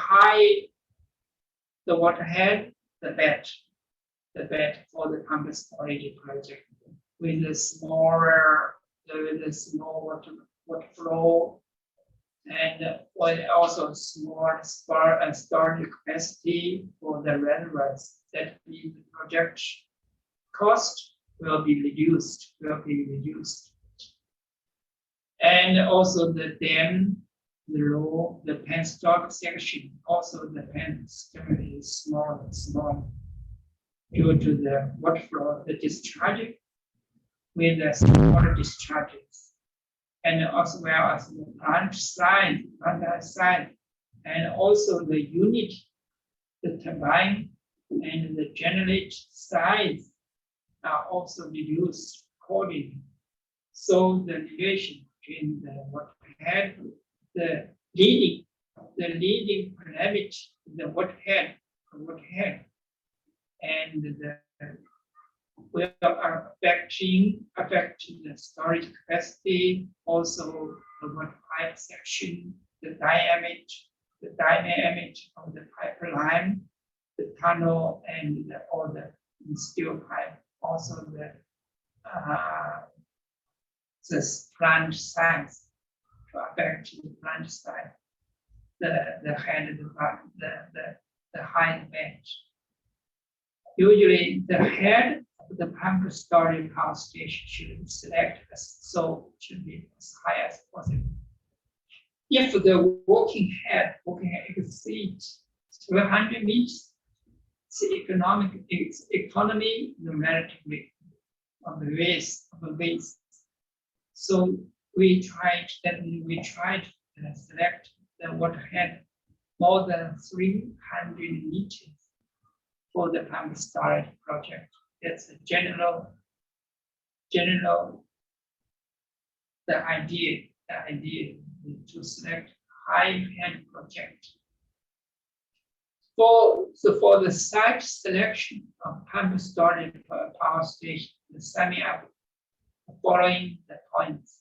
waterhead, the bed for the pumped storage project with the small water flow and also small storage capacity for the reservoirs. That means the project cost will be reduced. And also the dam, the penstock section, also the penstock is small due to the water flow, the discharge with the smaller discharges. And as well as the plant side, and also the unit, the turbine and the generator size are also reduced accordingly. So the relation between the waterhead, the leading parameter, the waterhead, and the will affecting the storage capacity, also the water pipe section, the diameter of the pipeline, the tunnel, and all the steel pipe, also the plant size to affect the plant size, the head, the height bench. Usually, the head of the pump storage power station should be selected should be as high as possible. If the working head exceeds 300 meters, its economy relatively of the waste. So we tried to select the waterhead more than 300 meters for the pump storage project. That's the general the idea to select high head project. For the site selection of pump storage power station, the summing up following the points: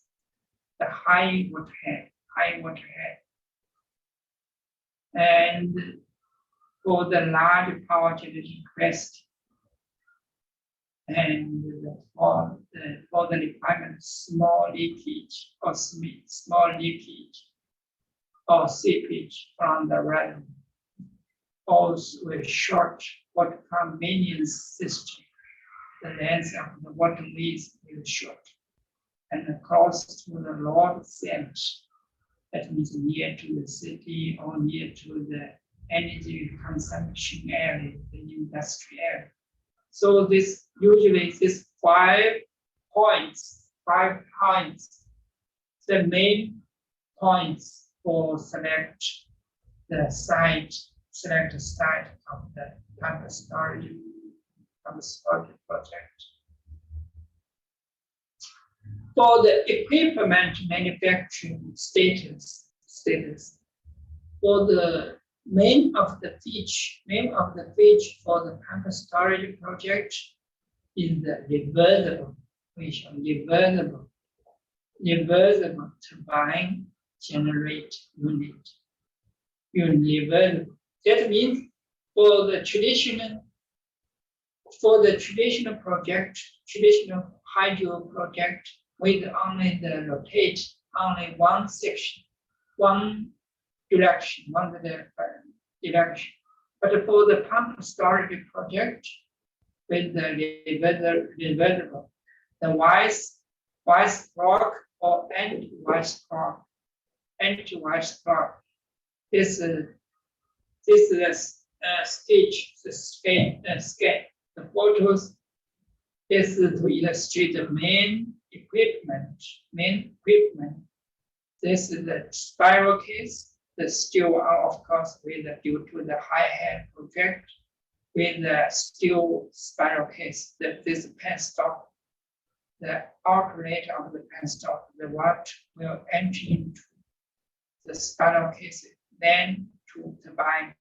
the high waterhead, and for the large power generation capacity, and for the requirement small leakage. or seepage from the reservoir. Holes with short water conveyance system. The length of the waterways is short and close to the road center. That means near to the city or near to the energy consumption area, the industry area. So this usually this 5 points, the main points for select the site of the pumped storage project. For the equipment manufacturing status, for the main of the feature for the pumped storage project is the reversible turbine generate unit. Reversible. That means for the traditional project, traditional hydro project, with only the rotate, only one section, one direction. But for the pump storage project, with the reversible, the wise clock or anti-wise clock, this is the stage, the scale. The photos is to illustrate the main equipment. This is the spiral case. The steel, of course, due to the high head project, with the steel spiral case. This penstock, the outlet of the penstock, the water will enter into the spiral case, then to turbine,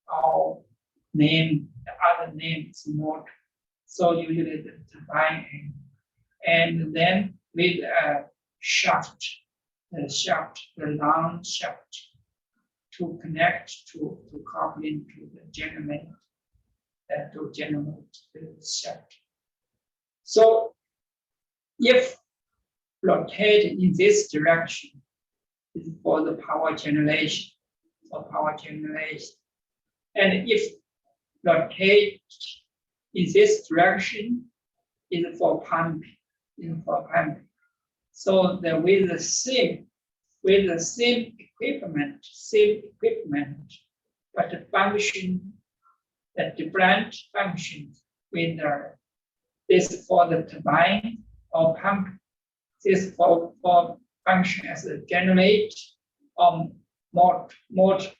or the other name is motor. So usually the turbine, and then with a shaft, the long shaft, to connect to couple into the generator, to generate the shaft. So if rotated in this direction, is for the power generation, and if rotate in this direction is for pumping, So with the same equipment, but the different functions with this for the turbine or pump, this for function as a generate or motor.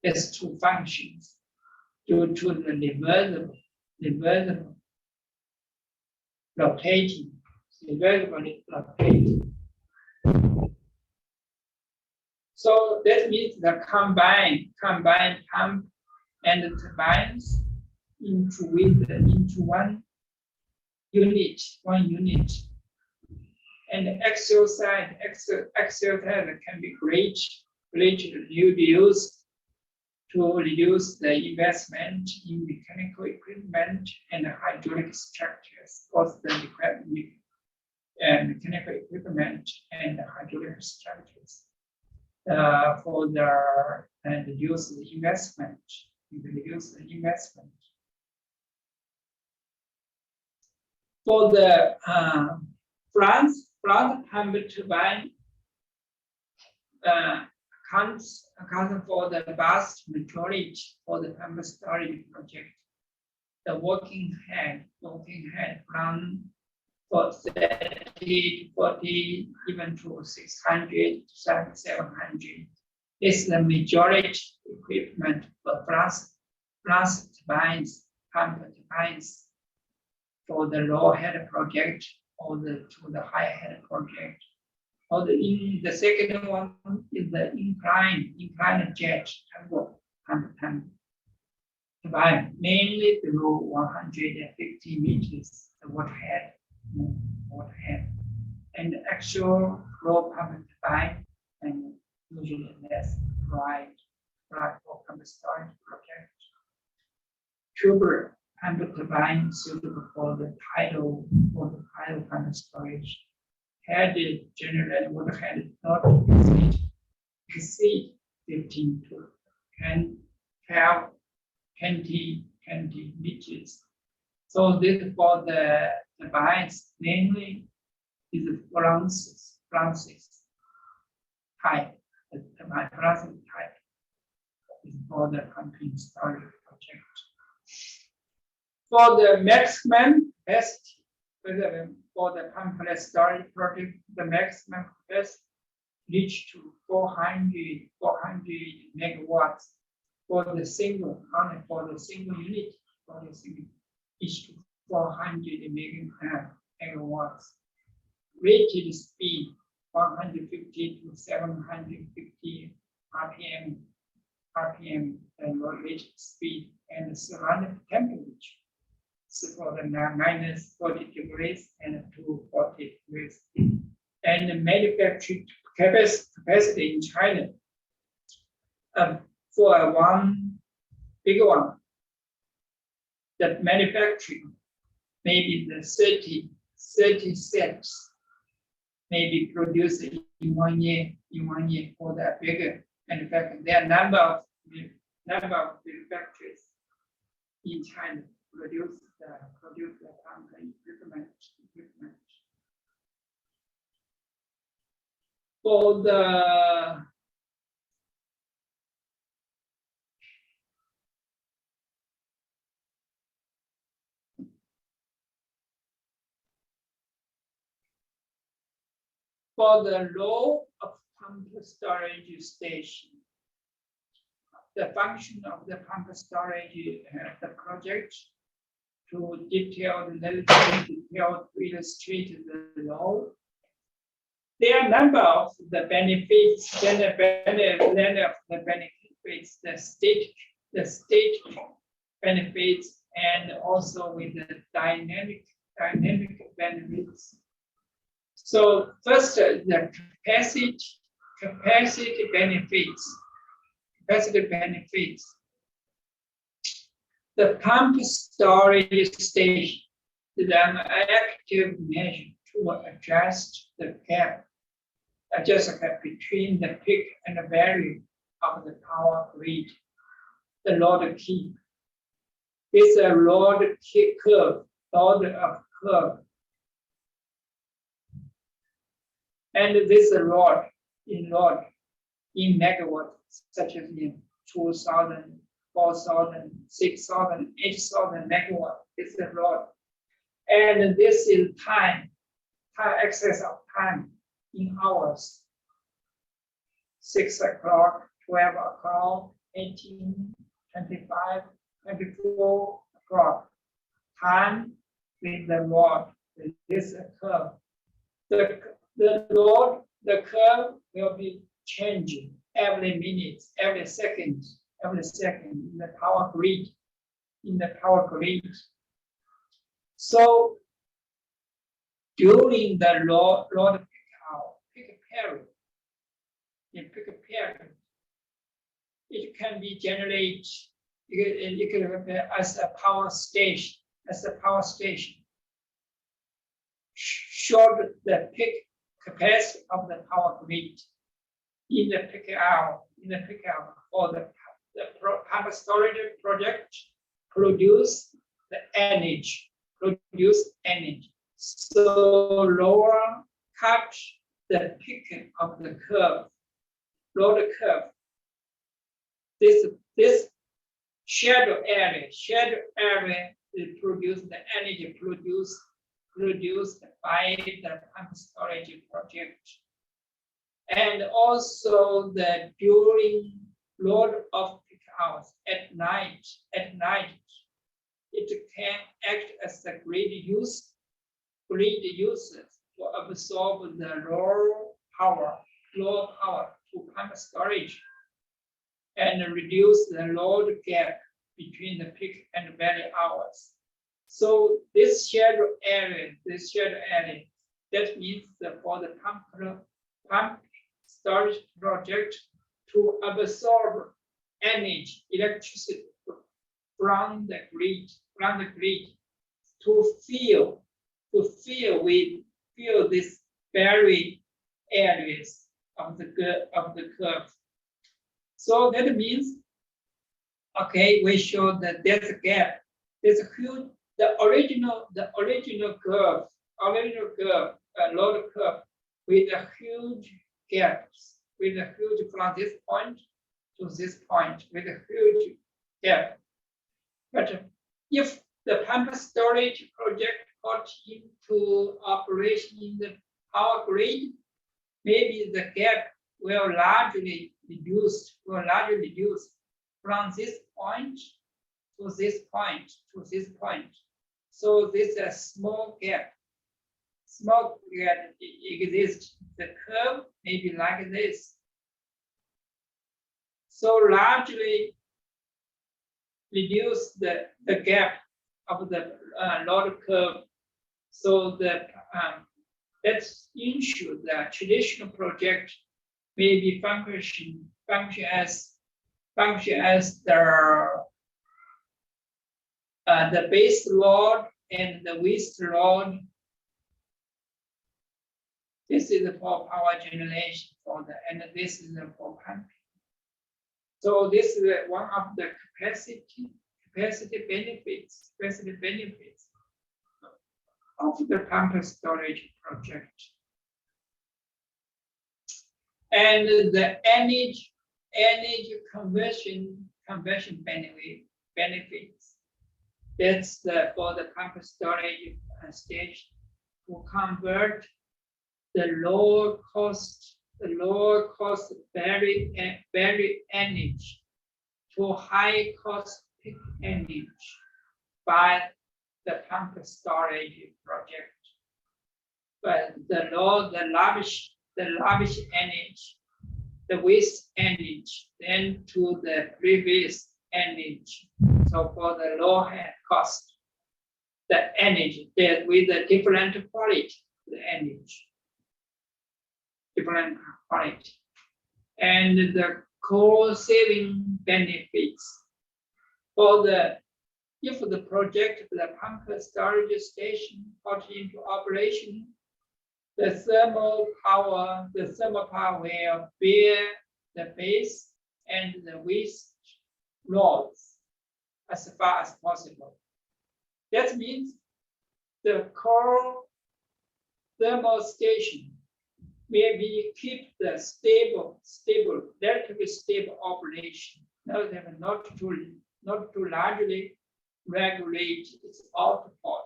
These two functions due to the reversible rotating. So that means the combined pump and the turbines into one unit, and the axial side can be greatly reduced to reduce the investment in mechanical equipment and hydraulic structures, both the mechanical equipment and hydraulic structures, and reduce the investment. For the front pump turbine accounts for the vast majority for the pump storage project. The working head from 30, 40, even to 600, 700 is the majority equipment for plus turbines, pump turbines for the low head project or to the high head project. Or the second one is the inclined jet pump turbine, mainly below 150 meters, the water head. And the actual flow pump turbine, and usually less right for pump storage project. Tubular pump turbine suitable for the tidal pump storage. Headed generate water head not exceed exceed 15 to 10, 12, 20 meters. So this for the device mainly is Francis type. The Francis type is for the pumping storage project. For the maximum capacity, for the pumping storage project, the maximum capacity reach to 400 megawatts for the single, only for the single unit, for the single, each to 400 megawatts. Rated speed 150 to 750 RPM, and rated speed and surrounding temperature. So for the minus 40 degrees and to 40 degrees. And the manufacturing capacity in China for one big one, the manufacturing maybe the 30 sets maybe produced in 1 year for the bigger manufacturing. There are number of manufacturers in China produce the pumping equipment. For the role of pump storage station, the function of the pump storage, the project to detailed to illustrate the role. There are a number of the benefits, the state benefits, and also with the dynamic benefits. So first, the capacity benefits. The pump storage station is an active measure to adjust the gap between the peak and the value of the power grid, the load key. This is a load curve. And this load in megawatts, such as in 2,000, 4,000, 6,000, 8,000 megawatts, is the load. And this is time excess of time in hours. 6 o'clock, 12 o'clock, 18, 25, 24 o'clock. Time with the load. This curve. The curve will be changing every minute, every second in the power grid. So during the load peak period, it can be generated. It can be as a power station. Short the peak capacity of the power grid in the peak hour. For the pump storage project produce energy. So cut the peak of the load curve. This shadow area will produce the energy produced by the pump storage project. And also the during load of peak hours at night, it can act as the grid user to absorb the raw power to pump storage and reduce the load gap between the peak and valley hours. So this shadow area, that means that for the pump storage project to absorb energy, electricity from the grid, to fill this valley areas of the curve. So that means, okay, we show that there's a gap. There's a huge, the original curve, load curve with a huge gaps, with a huge from this point to this point, with a huge gap. But if the pump storage project got into operation in the power grid, maybe the gap will largely reduce from this point to this point to this point. So this is a small gap. Small gap exists. The curve may be like this. So largely reduce the gap of the load curve. So that let's ensure that traditional project may be function as the base load and the waste load. This is for power generation and this is for pumping. So this is one of the capacity benefits of the pump storage project. And the energy conversion benefits. That's for the pump storage station to convert the lower cost battery energy to high cost peak energy by the pump storage project. But the lavish energy, the waste energy, then to the previous energy. So for the low cost, the energy that with the different quality, the energy, different quality, and the cost saving benefits for if the project, the pump storage station got into operation, the thermal power will bear the base and the waste loads as far as possible. That means the core thermal station maybe keep the relatively stable operation, not to largely regulate its output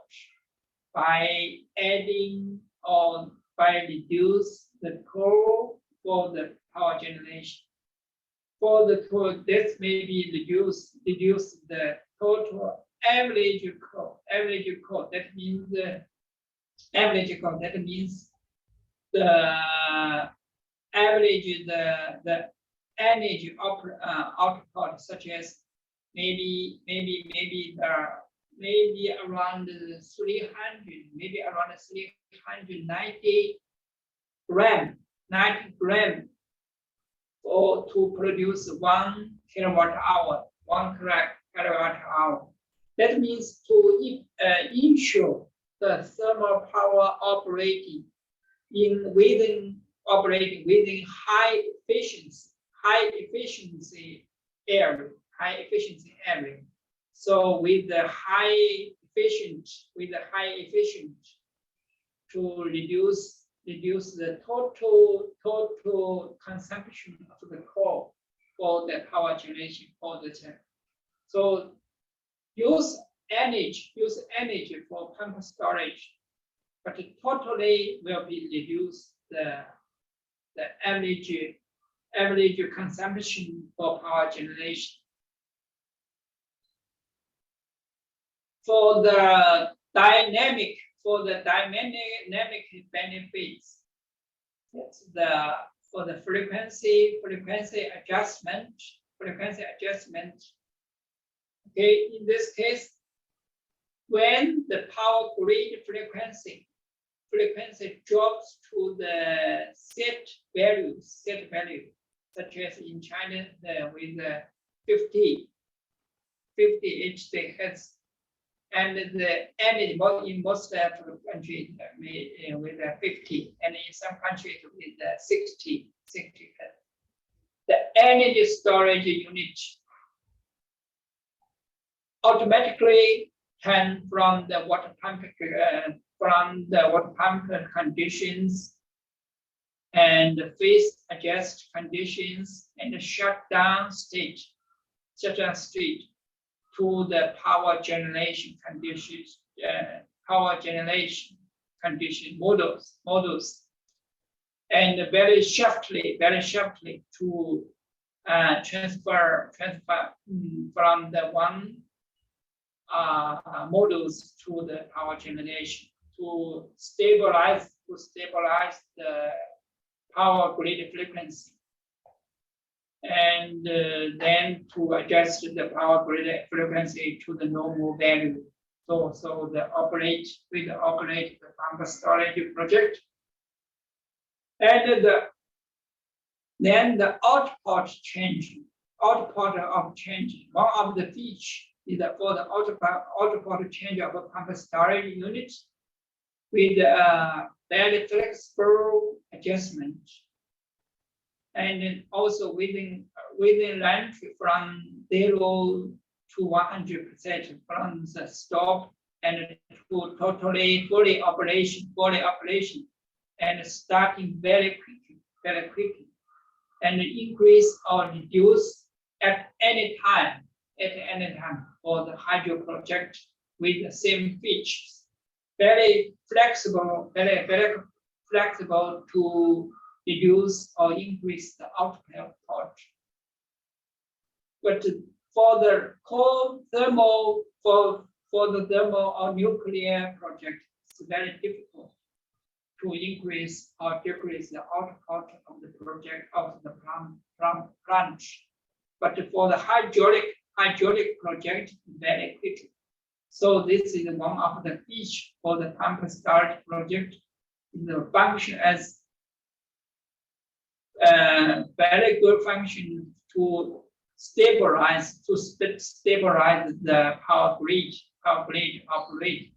by adding or by reduce the coal for the power generation. For the coal, this may be reduce the total average coal. That means the average coal. That means the average the energy output, such as maybe around 390 gram, or to produce 1 kilowatt hour. That means to ensure the thermal power operating within high efficiency area. So with the high efficient to reduce the total consumption of the coal for the power generation for the tank. So use energy for pump storage, but it totally will be reduced the average consumption for power generation. For the dynamic benefits, that's for the frequency adjustment. Okay, in this case, when the power grid frequency drops to the set value, such as in China with 50 HZ, and the energy in most countries with 50, and in some countries with 60 Hertz. the energy storage unit automatically turn from the water pump conditions and phase adjust conditions and shutdown state to the power generation conditions, models, and very sharply to transfer from the one models to the power generation to stabilize the power grid frequency, and then to adjust the power grid frequency to the normal value. So the operate the pump storage project, and then the output of changing. One of the features is that for the output change of a pump storage unit with very flexible adjustment, and then also within range from 0 to 100% from the stop and to totally fully operation, and starting very quickly, and increase or reduce at any time for the hydro project with the same features. Very flexible to reduce or increase the output. But for the thermal or nuclear project, it's very difficult to increase or decrease the output of the project of the plant. But for the hydraulic project, very quickly. So this is one of the features for the pump storage project. The function as very good function to stabilize the power grid operate.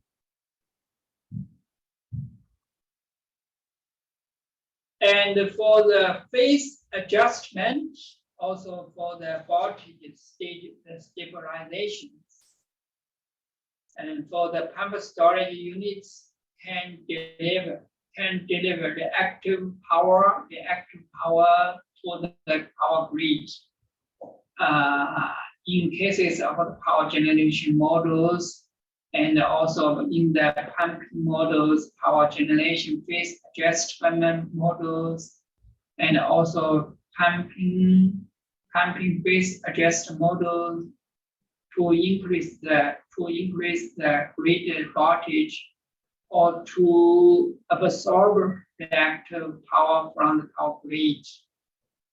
And for the phase adjustment, also for the voltage stage stabilization, and for the pump storage units can deliver the active power to the power grid. In cases of the power generation models, and also in the pumping models, power generation phase adjustment models, and also pumping phase adjustment models to increase the grid voltage or to absorb the active power from the power grid,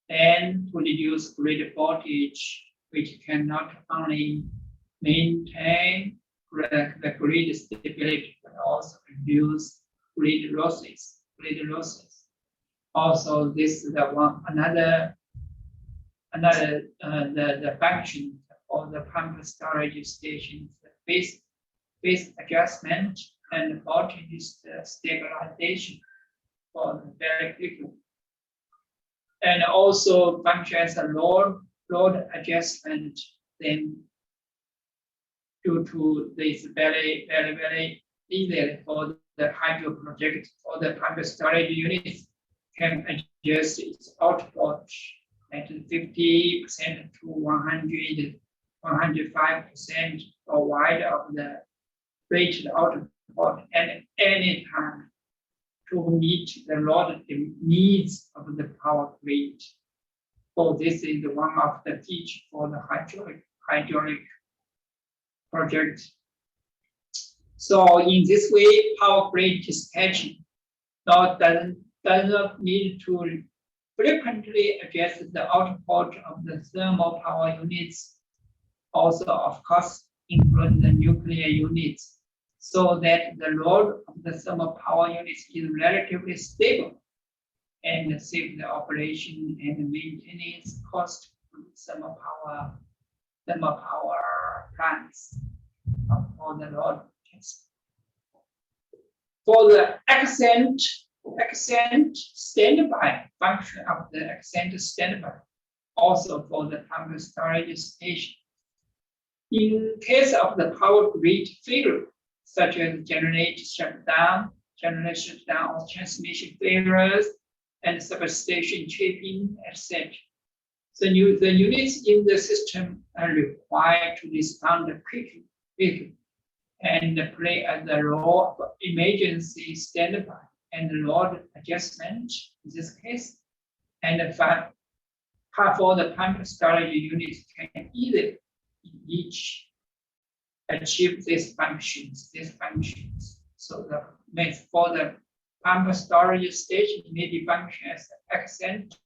and to reduce grid voltage, which can not only maintain the grid stability but also reduce grid losses. Also, this is the function of the pump storage stations, phase adjustment and voltage stabilization for the very quickly, and also function as a load adjustment. Then due to this very easy for the hydro project or the pump storage unit can adjust its output at 50% to 105% or wider of the rated output at any time to meet the load needs of the power grid. So this is one of the features for the hydraulic project. So in this way, power grid dispatching does not need to frequently adjust the output of the thermal power units, also of course including the nuclear units, so that the load of the thermal power units is relatively stable and save the operation and maintenance cost of thermal power plants for the load. For the accent standby function of the accent standby, also for the pumped storage station. In case of the power grid failure, such as generator shutdown or transmission failures, and substation tripping, etc. The units in the system are required to respond quickly and play the role of emergency standby and load adjustment in this case. And for the pumped storage units can either each achieve these functions. So for the pumped storage station may be function as accent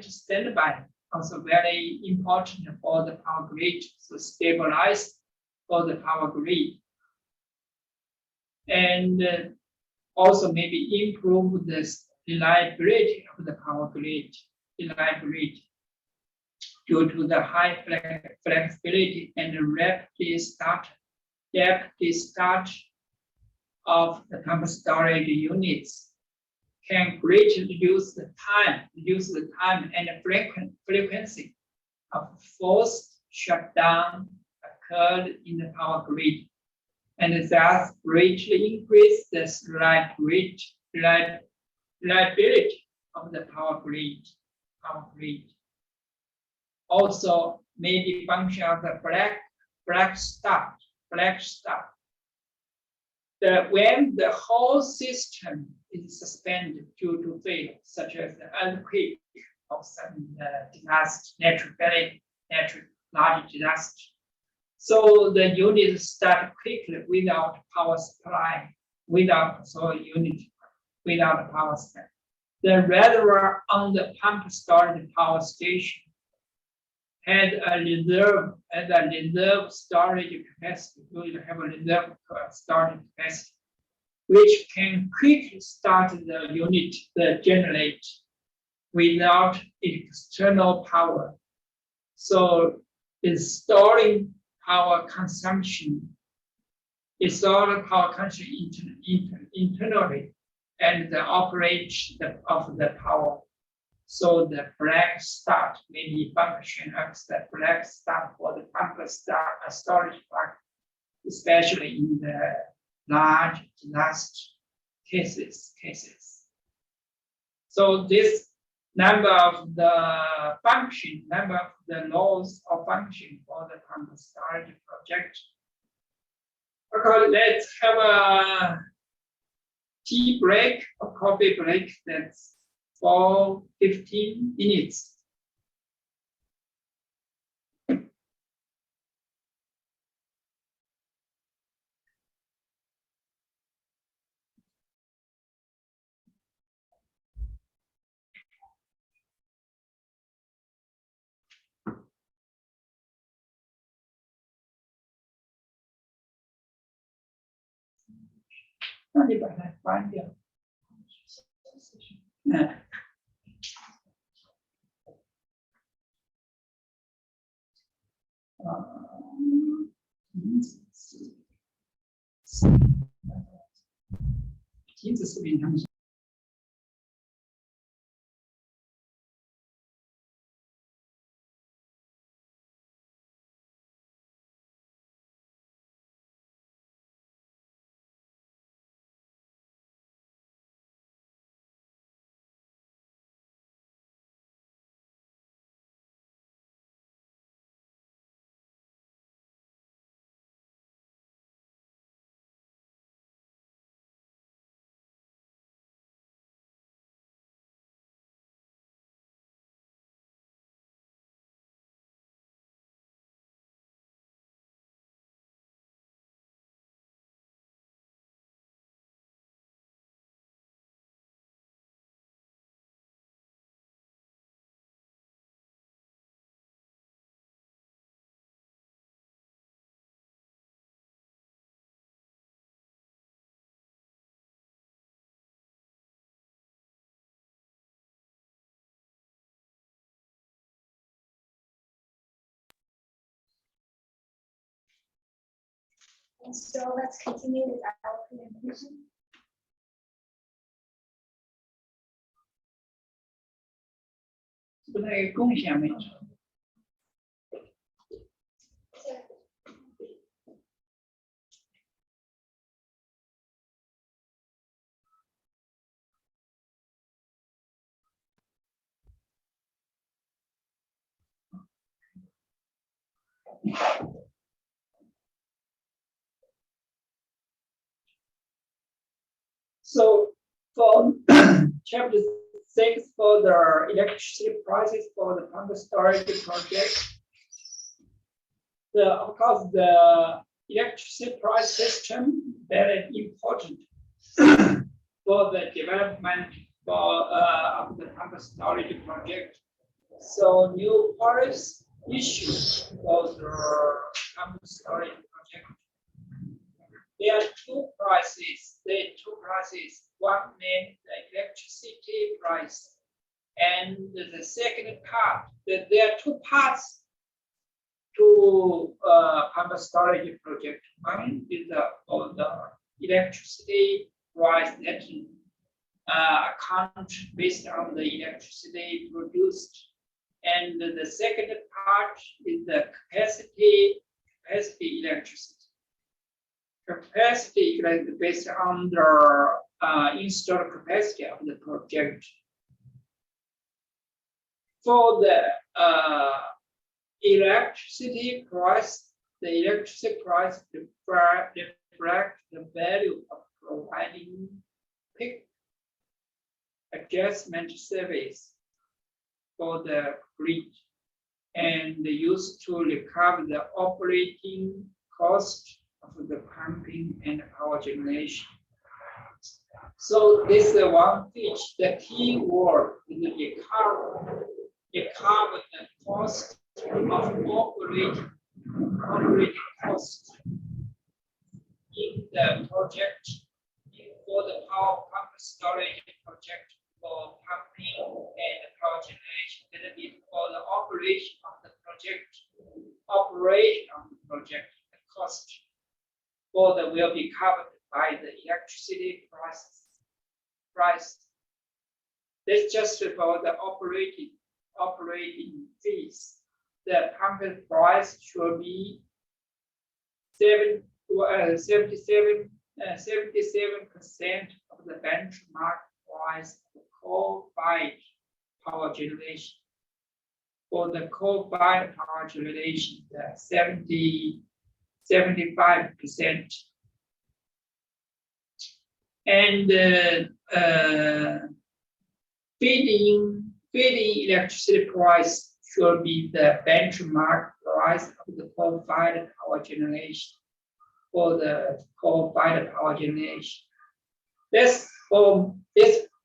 standby, also very important for the power grid, so stabilize for the power grid. And also maybe improve the reliability of the power grid, due to the high flexibility and rapid start of the pumped storage units can greatly reduce the time and the frequency of forced shutdown occurred in the power grid, and thus greatly increase the reliability of the power grid. Also, maybe function of the black start. When the whole system is suspended due to failure, such as the earthquake or some disaster, large disaster. So the units start quickly without power supply, without power supply. The reservoir on the pumped storage power station had a reserve storage capacity. You have a reserve storage capacity, which can quickly start the unit, the generator, without external power. So installing power consumption internally, and the operation of the power. So the black start may be function as the black start for the pumped storage park, especially in the large disaster cases. So this number of the laws of function for the pumped storage project. Okay, let's have a tea break, a coffee break. That's for 15 minutes. And so let's continue with our presentation. 不那个贡献没错。So for chapter 6 for the electricity prices for the pumped storage project, of course the electricity price system very important for the development of the pumped storage project. So new policy issues for the pumped storage project. There are two prices. One named the electricity price, and the second part. There are two parts to pumped storage project. One is for the electricity price that account based on the electricity produced, and the second part is the capacity electricity. Capacity is based on the installed capacity of the project. For the electricity price, the electricity price reflects the value of providing peak adjustment service for the grid and used to recover the operating cost of the pumping and power generation. So this is one pitch. The key word is recover. Recover the cost of operating cost in the project for the power pump storage project for pumping and power generation. That is for the operation of the project. The cost for the will be covered by the electricity price. That's just for the operating fees. The pumping price should be 77% of the benchmark price of coal-fired power generation. For the coal-fired power generation, the 75%. And feeding electricity price should be the benchmark price of the coal-fired power generation. For the coal-fired power generation, this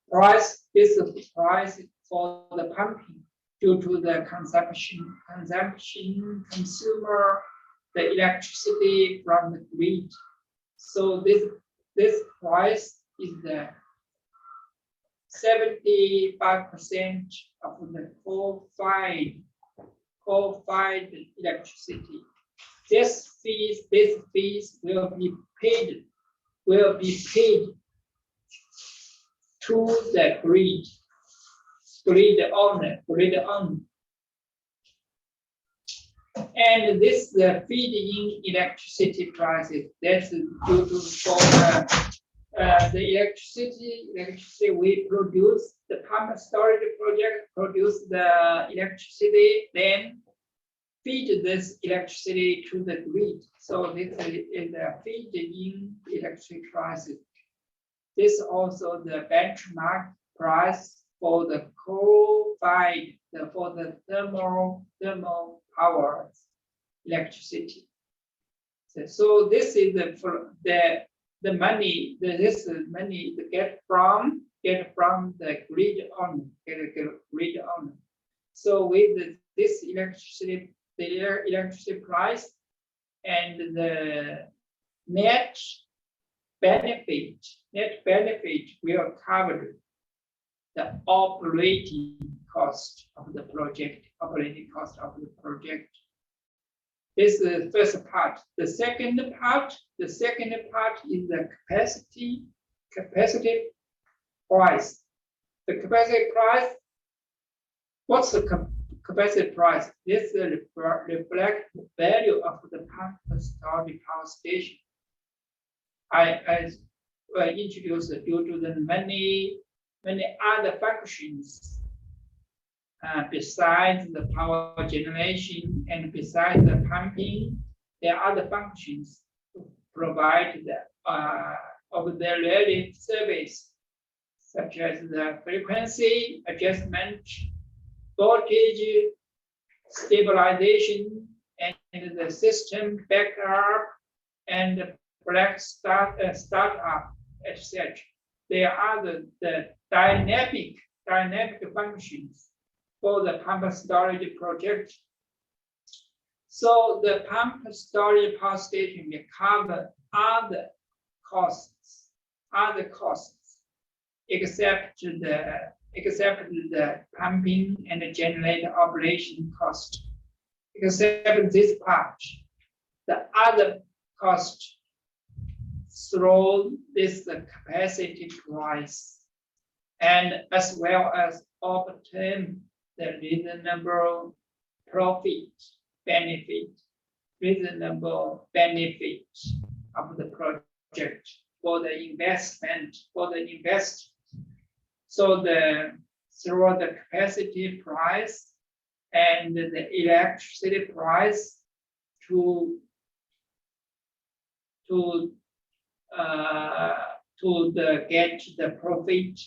price is the price for the pumping due to the consumer the electricity from the grid. So this price is the 75% of the coal-fired electricity. These fees will be paid to the grid owner. And this the feed-in electricity prices. That's due to the electricity we produce. The pumped storage project produce the electricity, then feed this electricity to the grid. So this is the feed-in electricity prices. This also the benchmark price for the coal-fired, for the thermal power electricity. So this is the money. This is money to get from the grid owner. So with this electricity, the electricity price and the net benefit will cover the operating cost of the project. This is the first part. The second part is the capacity price. The capacity price What's the capacity price? This reflects the value of the pump storage power station. I introduced due to the many other functions besides the power generation and besides the pumping. There are other functions to provide the auxiliary service, such as the frequency adjustment, voltage stabilization, and the system backup and black startup, etc. There are the dynamic functions for the pump storage project. So the pump storage power station will cover other costs except the pumping and the generator operation cost. Except this part, the other cost through this capacity price, and as well as obtain the reasonable reasonable benefit of the project for the investment, So through the capacity price and the electricity price get the profit,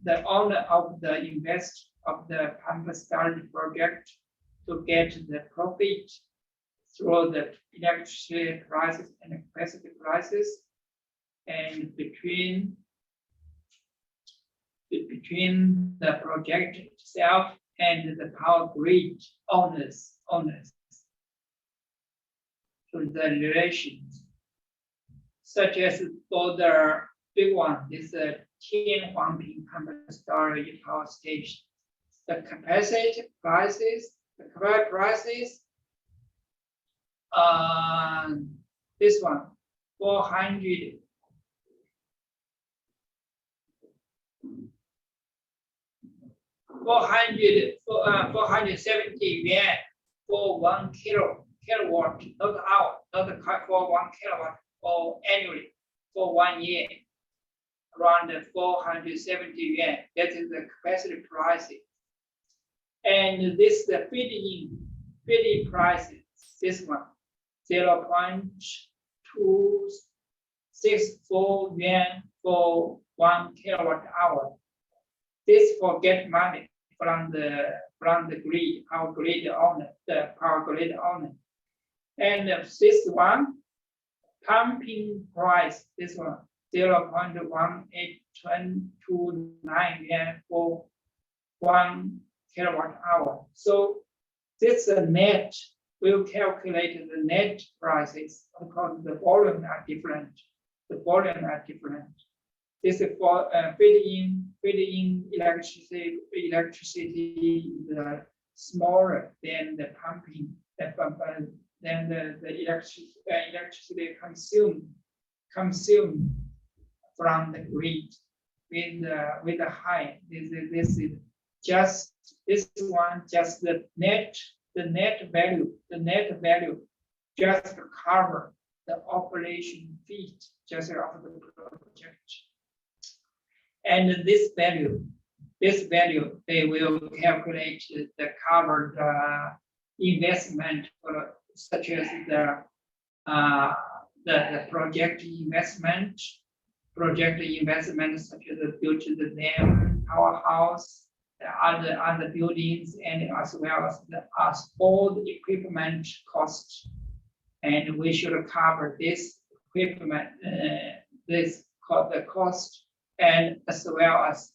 the owner of the pump storage project to get the profit through the electricity prices and capacity prices, and between the project itself and the power grid owners. So the relations, such as for the big one, this Tianhuangping pump storage power station. The capacity prices, this one, 470 yuan for 1 kilowatt, not hour, not for 1 kilowatt, or annually for 1 year, around 470 yuan. That is the capacity prices. And this the feed-in prices. This one, 0.264 yuan for 1 kilowatt hour. This for get money from the grid, power grid owner, the power grid owner. And this one, pumping price, this one, 0.18229 yuan for 1 kilowatt hour. So this net will calculate the net prices because the volume are different. This is for feed-in electricity is smaller than the pumping, than the electricity consumed from the grid with the high. This is just this one, just the net value just to cover the operation fee just of the project. And this value they will calculate the covered investment for, such as the project investment such as build the dam, powerhouse, the other buildings, and as well as all the equipment costs. And we should cover this equipment, the cost, and as well as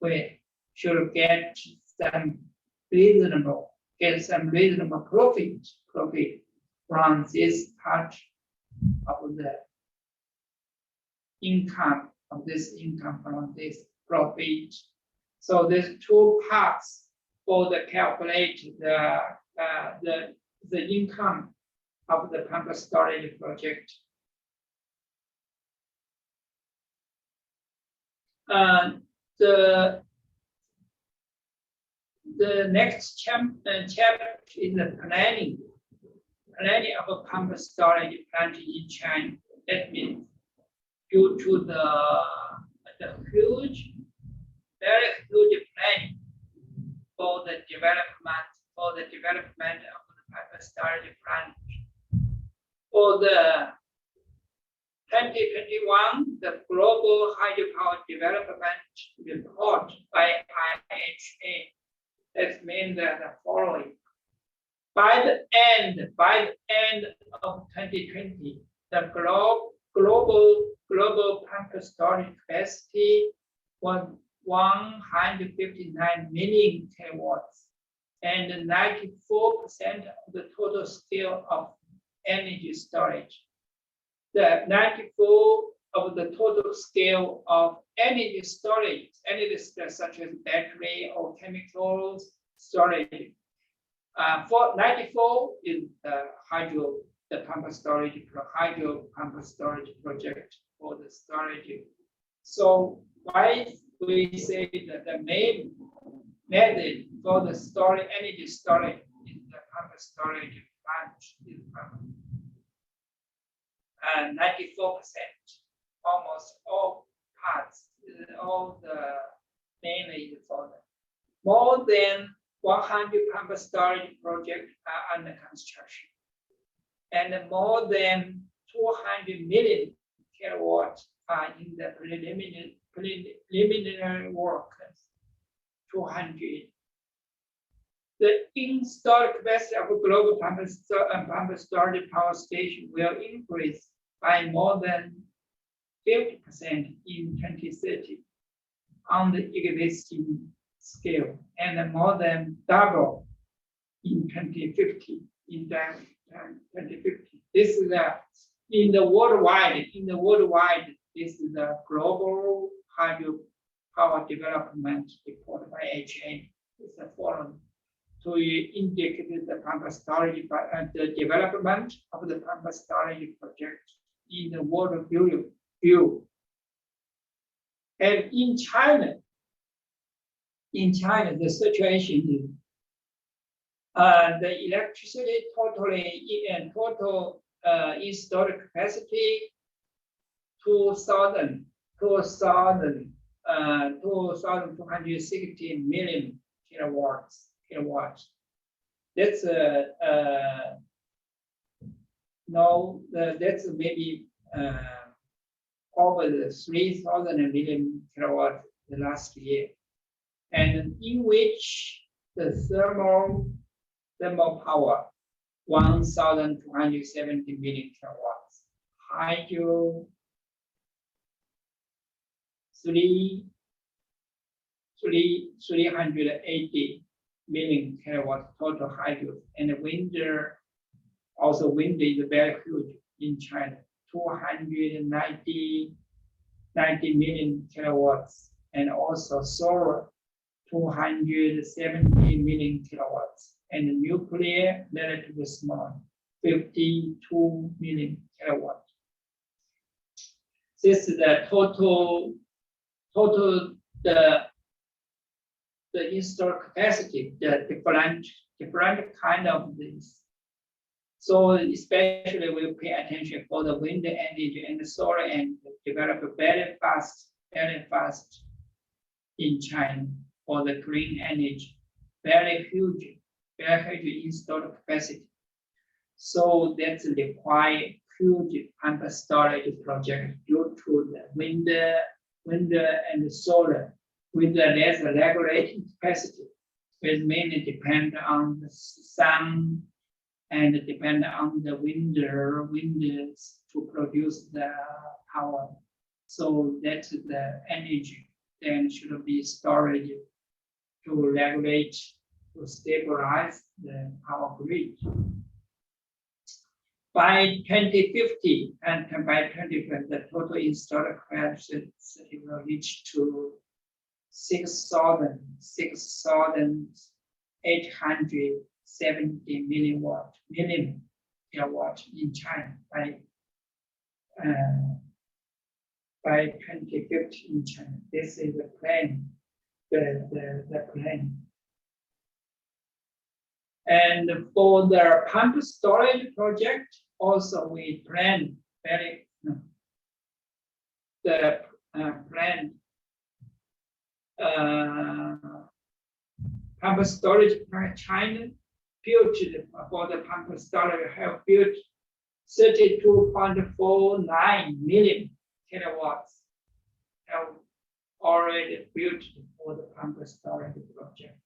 we should get some reasonable profit from this part of the income from this profit. So there's two parts for the calculate the income of the pump storage project. The next chapter is the planning of a pumped storage plant in China. That means due to the huge, very huge planning for the development of the pumped storage plant. For the 2021, the Global Hydropower Development Report by IHA. That means that the following. By the end of 2020, the global pumped storage capacity was 159 million kilowatts, and 94% of the total scale of energy storage. The 94 of the total scale of energy storage such as battery or chemicals storage. For 94 is the hydro pump storage project for the storage. So why we say that the main method for the energy storage is the pump storage plant. 94%, almost all parts, all the mainly for the more than 100 pump storage projects are under construction, and more than 200 million kilowatts are in the preliminary work. 200. The installed capacity of a global pump storage power station will increase by more than 50% in 2030 on the existing scale, and more than double in 2050. This is in the worldwide. This is the Global Hydropower Development Report by IHA. It's the following to indicate the pump storage the development of the pump storage project in the world view. And in China, the situation is the electricity total installed capacity 2,260 million kilowatts. That's that's maybe over the 3,000 million kilowatts the last year, and in which the thermal power 1,270 million kilowatts, hydro 380 million kilowatts total hydro, and wind is very huge in China, 290 million kilowatts, and also solar 270 million kilowatts, and nuclear relatively small, 52 million kilowatts. This is the total the installed capacity, the different kind of this. So especially we pay attention for the wind energy and the solar, and develop very fast in China for the green energy, very huge installed capacity. So that's require huge pump storage project due to the wind and solar with the less regulated capacity, which mainly depend on the sun and depend on the winds to produce the power. So that's the energy then should be stored to regulate, to stabilize the power grid. By 2050 and by 2020, the total installed capacity will reach to 6,870 million kilowatt in China by 2050 in China. This is the plan. The plan. And for the pump storage project, also we plan the plan pump storage plant China built for the pump storage have built 32.49 million kilowatts have already built for the pump storage project.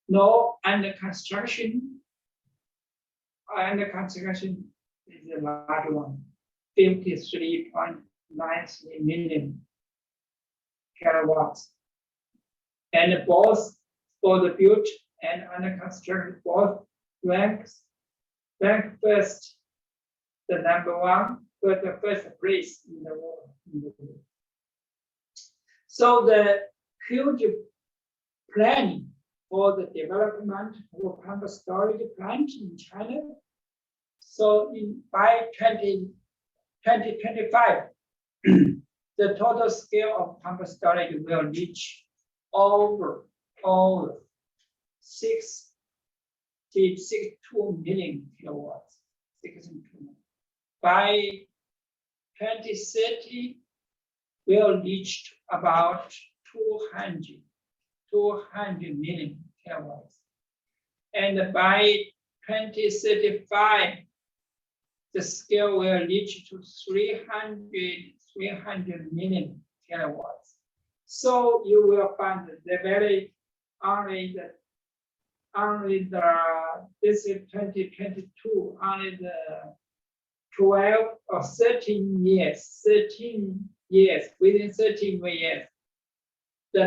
No, under construction is a large one, 53.93 million kilowatts. And both for the built and under construction, both rank first, the number one, for the first place in the world. So the huge planning for the development of pump storage plant in China. So by 2025, the total scale of pump storage will reach over 62 million kilowatts. 62. By 2030, will reach about 200 million kilowatts. And by 2035, the scale will reach to 300 million kilowatts. So you will find the very this is 2022, only the 12 or 13 years, within 13 years, the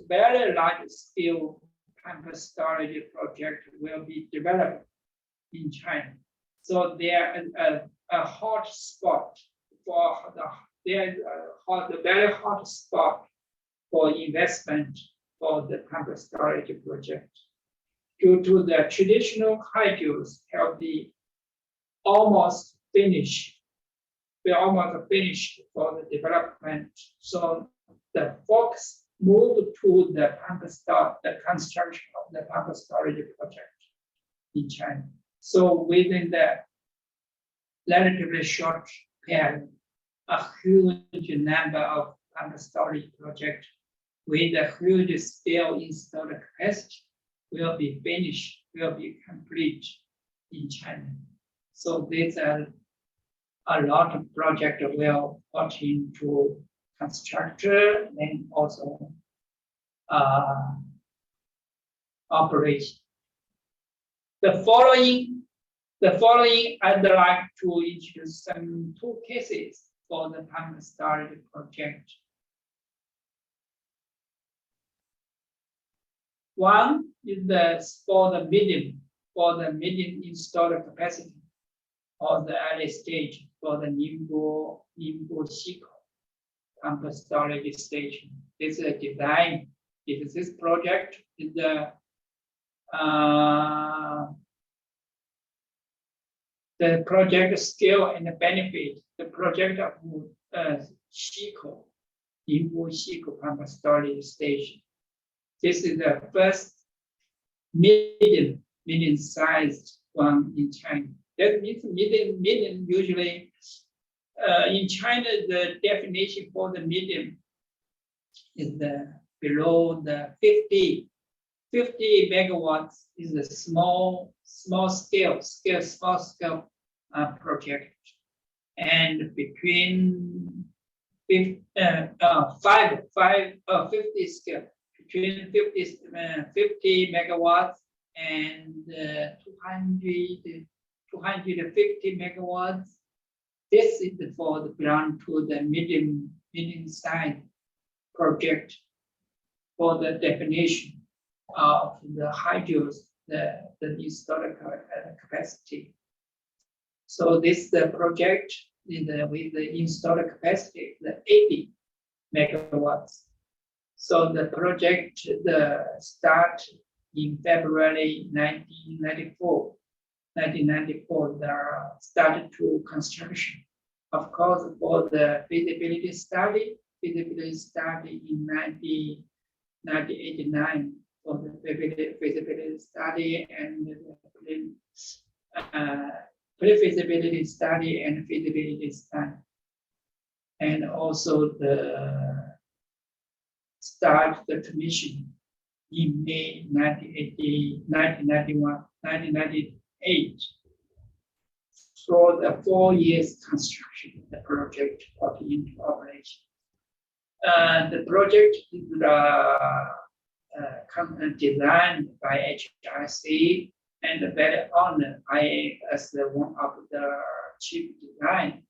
very large scale pump storage project will be developed in China. So there is a hot spot for the very hot spot for investment for the pump storage project. Due to the traditional hydros have the almost finished, we're almost finished for the development. So the focus moved to the construction of the pump storage project in China. So within the relatively short period, a huge number of pump storage projects with a huge scale installed capacity will be finished, will be complete in China. So there's a lot of projects will put into construction and also operation. The following, I'd like to introduce some two cases for the pump storage project. One is for the medium installed capacity or the early stage for the Ningbo Xikou pump storage station. This is a design. If this project is the project scale and the benefit, the project of Xikou, Ningbo Xikou pump storage station. This is the first medium-sized one in China. That means medium usually in China, the definition for the medium is below the 50 megawatts is a small scale project, and between 50 scale. Between 50 megawatts and 250 megawatts. This is for the belong to the medium size project for the definition of the hydros, the installed capacity. So this the project with the installed capacity, the 80 megawatts. So the project start in February 1994. They started to construction. Of course, for the feasibility study in 1989 for the feasibility study and the pre-feasibility study and feasibility study. And also the start the commission in May 1998 for the 4 years construction, the project put into operation. The project is designed by HRC and very honored I as one of the chief design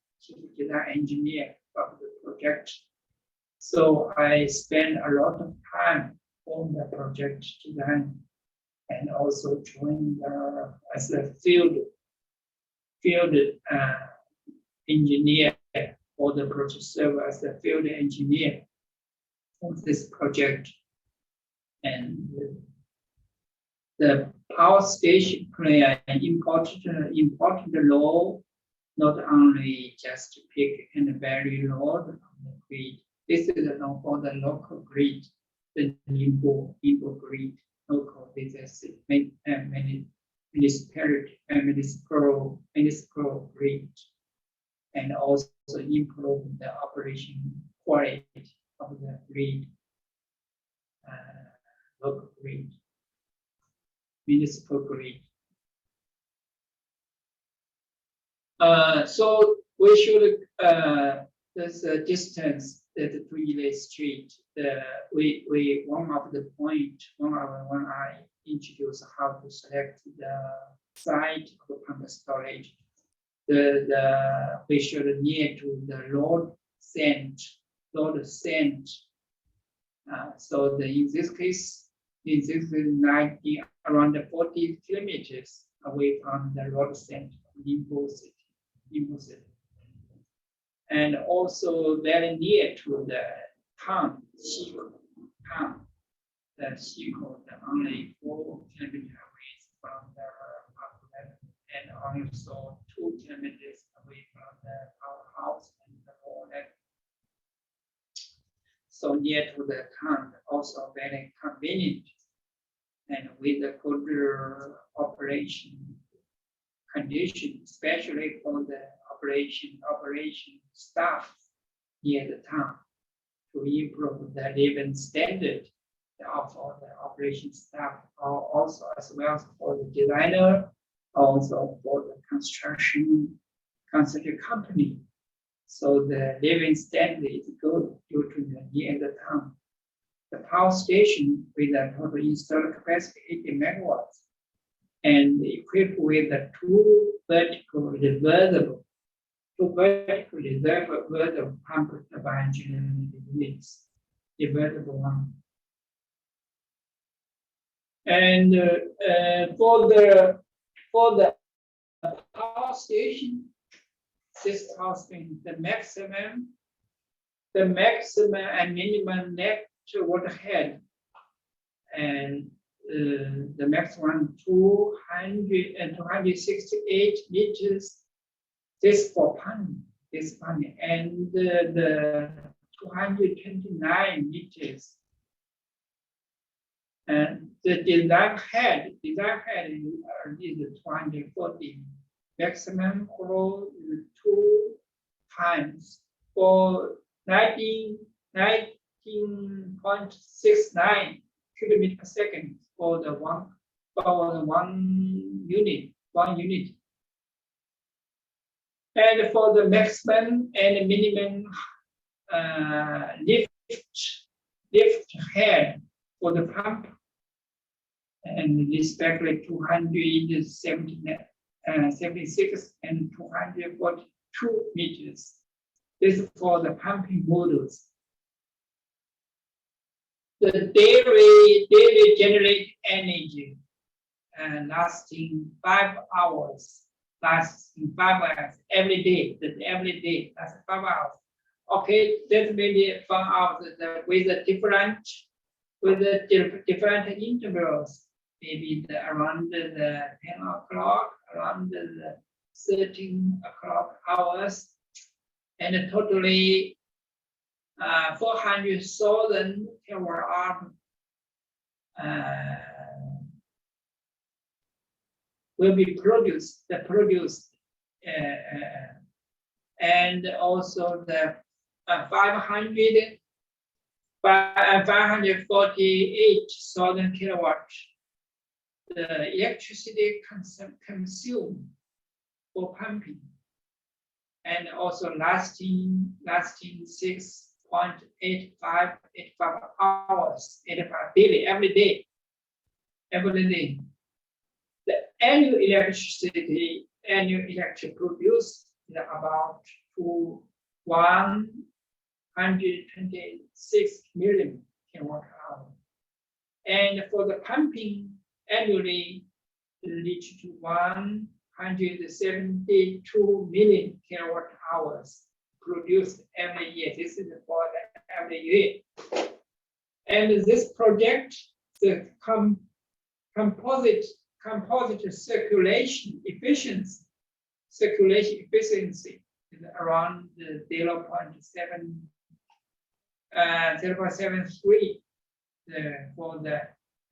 engineer of the project. So I spend a lot of time on the project design and also joined as a field engineer for the project, serve as a field engineer for this project. And the power station play an important role, not only just to pick and vary load on the grid. This is for the local grid, the Ningbo grid, local business, municipal grid, and also improve the operation quality of the grid, local grid, municipal grid. So we should there's a distance that to Yili Street. We one of the point when I introduce how to select the site of pump storage. We should near to the road center. So in this case, around 40 kilometers away from the road center of Ningbo City. And also very near to the town, Xikou town. The Xikou, only 4 kilometers away from the apartment, and also 2 kilometers away from our house and the whole. So near to the town, also very convenient, and with a good operation condition, especially for the operation staff near the town, to improve the living standard of all the operation staff, also as well as for the designer, also for the construction company. So the living standard is good due to the near the town. The power station with a total installed capacity 80 megawatts and equipped with the two vertical reversible pump turbine generating units, reversible one. And for the power station, this costing the maximum and minimum net water head, and the maximum 268 liters. This for pump, and the 229 liters. And the design head is 240. Maximum flow is 2 times for 19.69 cubic per second for the one unit. And for the maximum and minimum lift head for the pump, and respectively 276 and 242 meters. This is for the pumping models. The daily generate energy lasting 5 hours. Every day. That's 5 hours. Okay, that may be 5 hours with the different intervals. Maybe around the 10 o'clock, around the 13 o'clock hours, and totally 400,000 kilowatt-hour will be produced, and also the 548,000 kilowatts the electricity consumed for pumping, and also lasting 6.85 hours, 85 daily, every day. The annual electric produced is about 126 million kilowatt hour. And for the pumping annually, it reached to 172 million kilowatt hours produced every year. This is for every year. And this project, the composite circulation efficiency is around 0.73 for the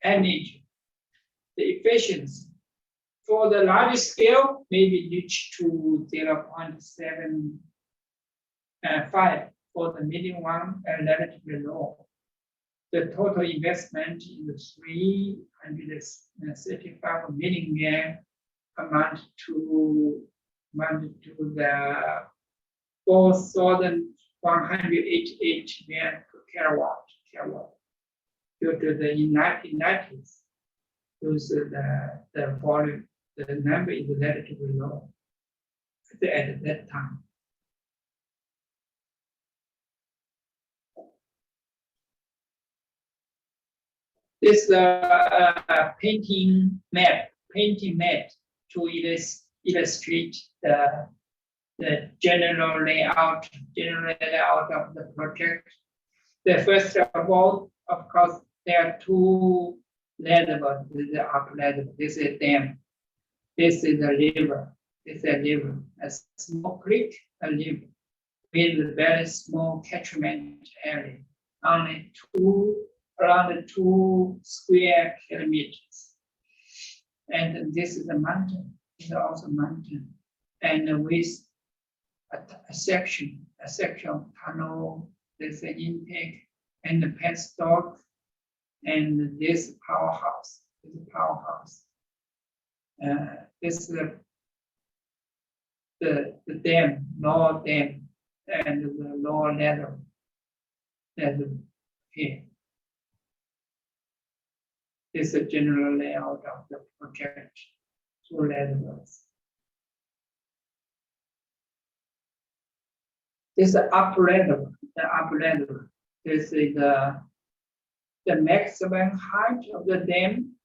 energy. The efficiency for the large scale maybe reach to 0.75. For the medium one, relatively low. The total investment is 335 million yen, amount to the 4,188 yen per kilowatt. Due to the United those the volume, the number is relatively low at that time. This painting map to illustrate the general layout of the project. The first of all, of course, there are two levels. This is the upper level. This is a dam. This is a river. This is a river. A small creek, a river with a very small catchment area. Only around 2 square kilometers. And this is a mountain. It's also a mountain. And with a section of tunnel, there's an intake and the penstock, and this powerhouse. This is the dam, lower dam, and the lower level here. This is the general layout of the project, 2 levels. This is the upper level. This is the maximum height of the dam,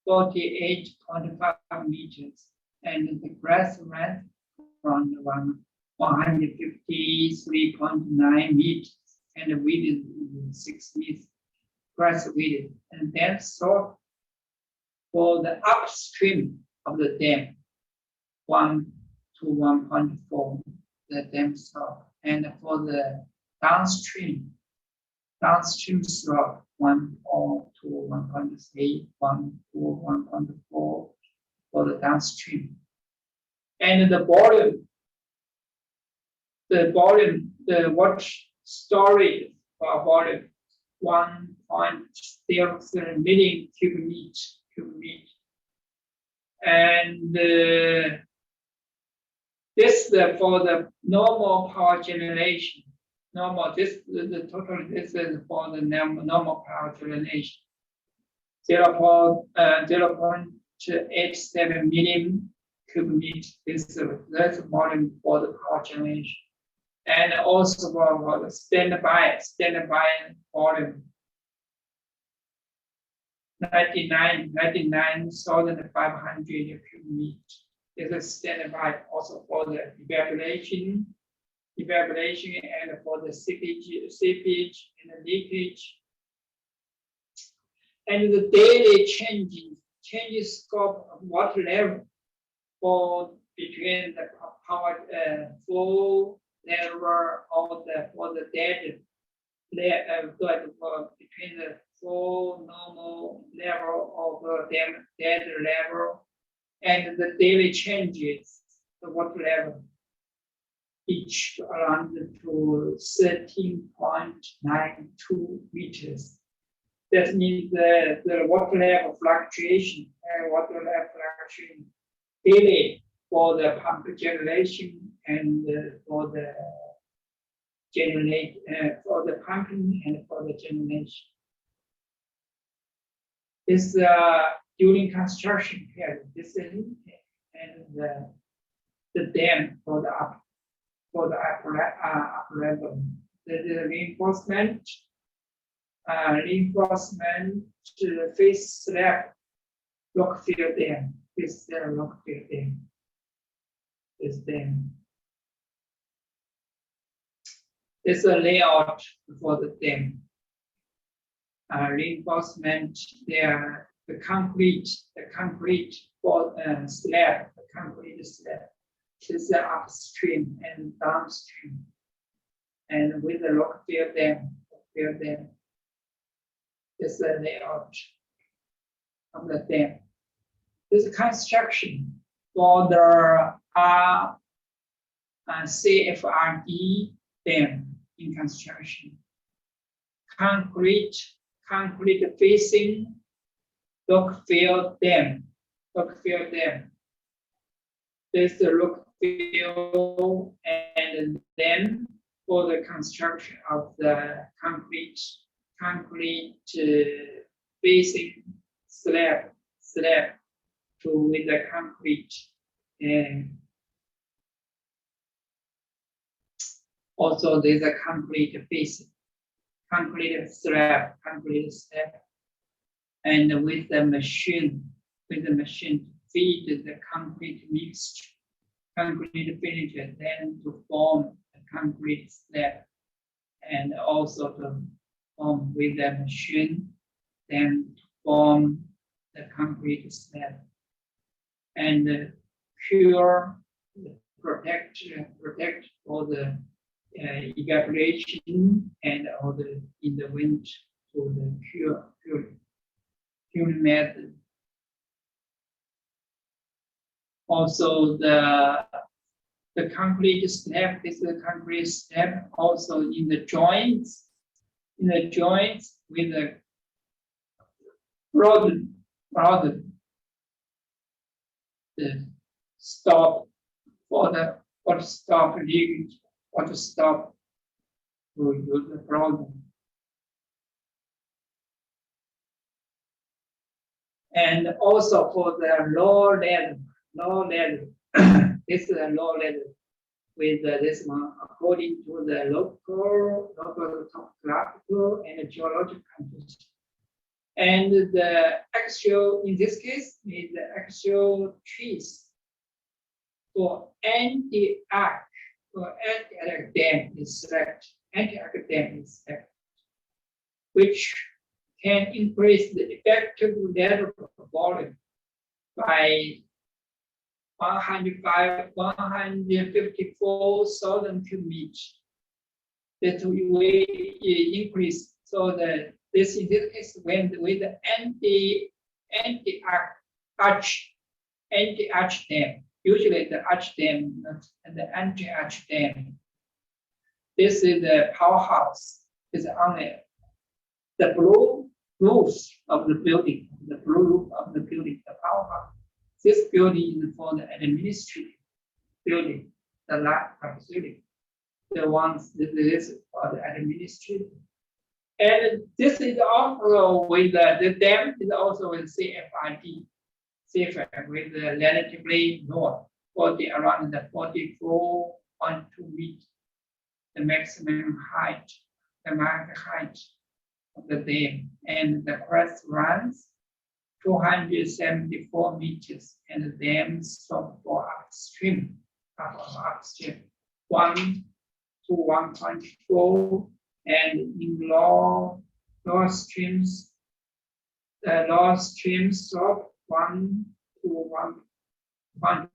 48.5 meters, and the grass length from 153.9 meters, and the width is 6 meters. Grass width, and then salt for the upstream of the dam, 1 to 1.4, the dam slope, and for the downstream slope, 1 to 1.3, 1 to 1.4 for the downstream, and the water storage for volume 1.03 million cubic meter. And this for the normal power generation. This is for the normal power generation. 0.87 million cubic meter. That's volume for the power generation. And also for the standby volume, 99,500 cubic meters. This is standby also for the evaporation and for the seepage and the leakage. And the daily changes scope of water level for between the power full level or for the dead between the full normal level of dead level, and the daily changes the water level each around to 13.92 meters. That means the water level fluctuation daily for the pump generation and for the for the pumping and for the generation. This during construction period, this is and the dam for the upper level. The reinforcement face slab Rockfield Dam. This is the Rockfield Dam. This dam. This is a layout for the dam. Reinforcement there, the concrete for slab, the concrete slab. This is the upstream and downstream. And with the Rockfield Dam, this is the layout of the dam. This construction for the CFRD dam in construction. Concrete facing Rockfield Dam. This is the Rockfield, and then for the construction of the concrete facing slab to with the concrete, and also there's a concrete facing slab, and with the machine feed the concrete mixture, concrete finisher, then to form the concrete slab, and also to form with the machine, then to form the concrete slab, and cure, protect for the evaporation and all the in the wind to the curing method. Also the concrete slab, this is the concrete slab also in the joints with the broaden the stop for the stop leakage, to stop to use the problem. And also for the low level, this is a low level with this one according to the local topographical and geological conditions. And the actual, in this case, is the actual trees for anti-arc dam is selected, which can increase the effective level volume by 154,000 cubic meters. That will increase. So this in this case when with the anti-arch dam. Usually the arch dam and the anti-arch dam. This is the powerhouse. Is only the blue roof of the building. The powerhouse. This building is for the administrative building, the lab facility. The ones this is for the administrative. And this is also with the dam is also with CFRD. With the relatively north, around the 44.2 meters, the maximum height, the market height of the dam, and the crest runs 274 meters, and the dam stop for upstream 1 to 1.4, and in lower streams, the lower streams stop 1 to 1.5,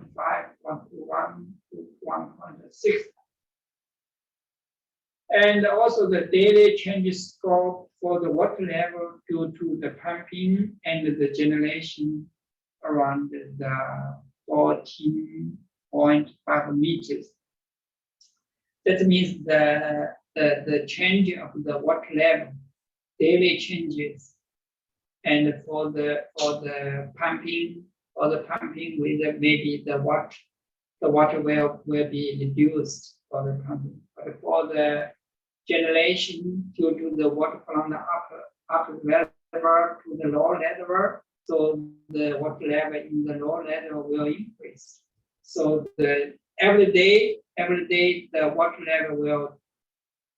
1 to 1 to 1.6. And also the daily changes scope for the water level due to the pumping and the generation around the 14.5 meters. That means the change of the water level, daily changes. And for the pumping, with maybe the water will be reduced for the pumping. But for the generation due to the water from the upper reservoir to the lower reservoir, so the water level in the lower reservoir will increase. So every day the water level will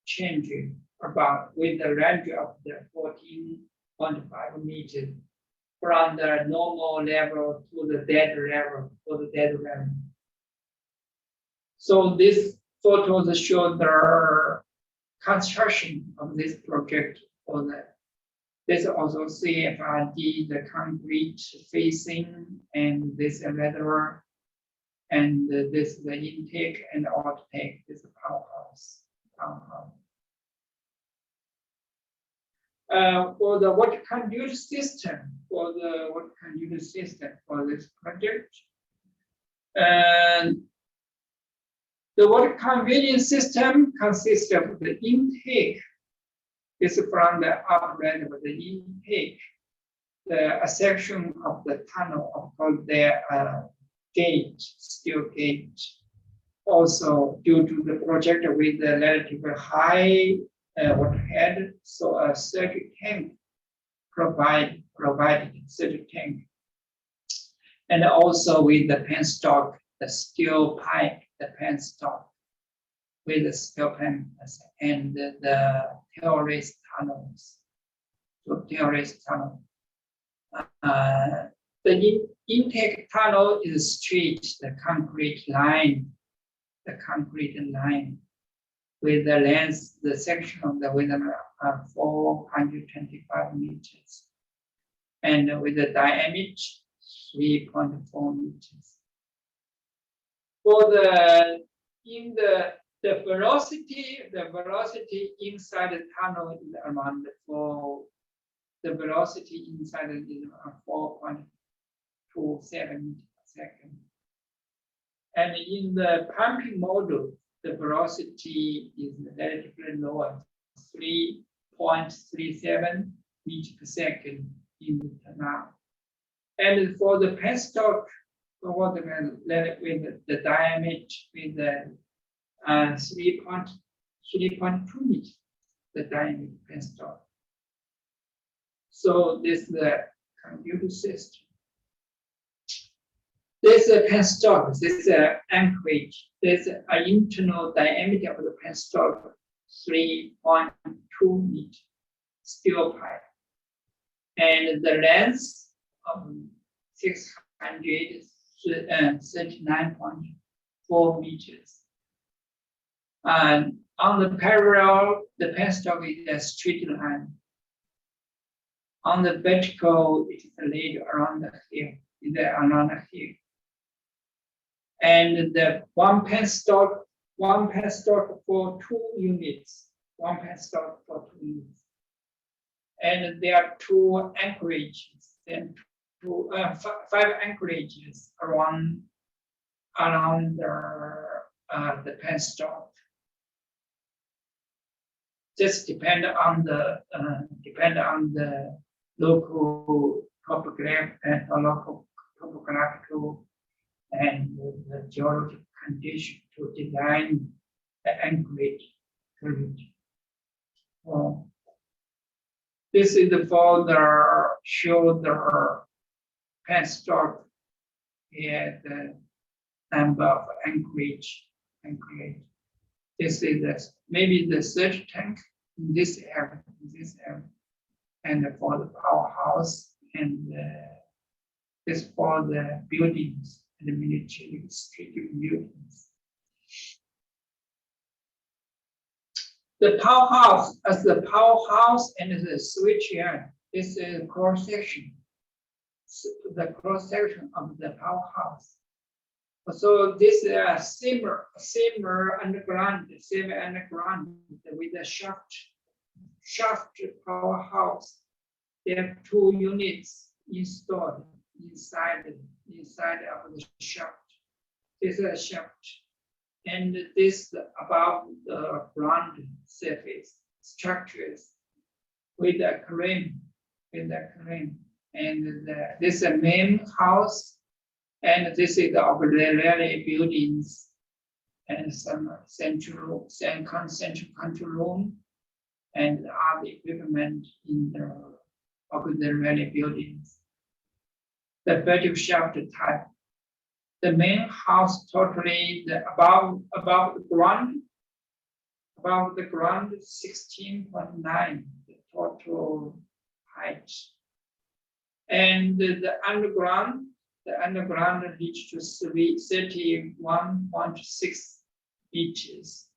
change about with the range of the 14.5 meters from the normal level to the dead level for the dead level. So this photos show the construction of this project for the. This also CFRD, the concrete facing, and this reservoir, and this the intake and outtake. This powerhouse. For the water conduit system, for this project, and the water conveyance system consists of the intake. This is from the upper reservoir, the intake, a section of the tunnel, of course, the gate, steel gate. Also, due to the project with the relatively high water head, so a surge tank provided surge tank, and also with the penstock, the steel pipe, the penstock with the steel pipe, and the terrace tunnels. So terrace tunnel. The intake tunnel is straight, the concrete line, with the length, the section of the width of 425 meters, and with the diameter 3.4 meters. For the velocity inside the tunnel is around the velocity inside is 4.27 meters per second. And in the pumping model, the velocity is relatively lower, 3.37 meters per second in the tunnel. And for the penstock, with the diameter with the 3.2 meters, the diameter penstock. So this is the computer system. This is a penstock. This is an anchorage. This is an internal diameter of the penstock, 3.2 meters, steel pipe, and the length of 639.4 meters. And on the parallel, the penstock is a straight line. On the vertical, it is laid around the hill. And the one penstock for 2 units. And there are 2 anchorages, then 5 anchorages around the penstock. Just depend on the local topographical and the geological condition to design the anchorage. This is the folder show the penstock here, the number of anchorage. This is maybe the surge tank in this area, and for the powerhouse, and this for the buildings and the military strategic buildings. The powerhouse, and the switchyard, this is cross section. The cross section of the powerhouse. So this similar underground with a shaft powerhouse. There are 2 units installed inside of the shaft. This is a shaft, and this above the ground surface structures with a crane, and this is the main house, and this is the auxiliary buildings, and some central control room, and other equipment in the auxiliary buildings. The vertical shaft type. The main house totally above the ground 16.9 the total height, and the underground reached to 31.6 meters.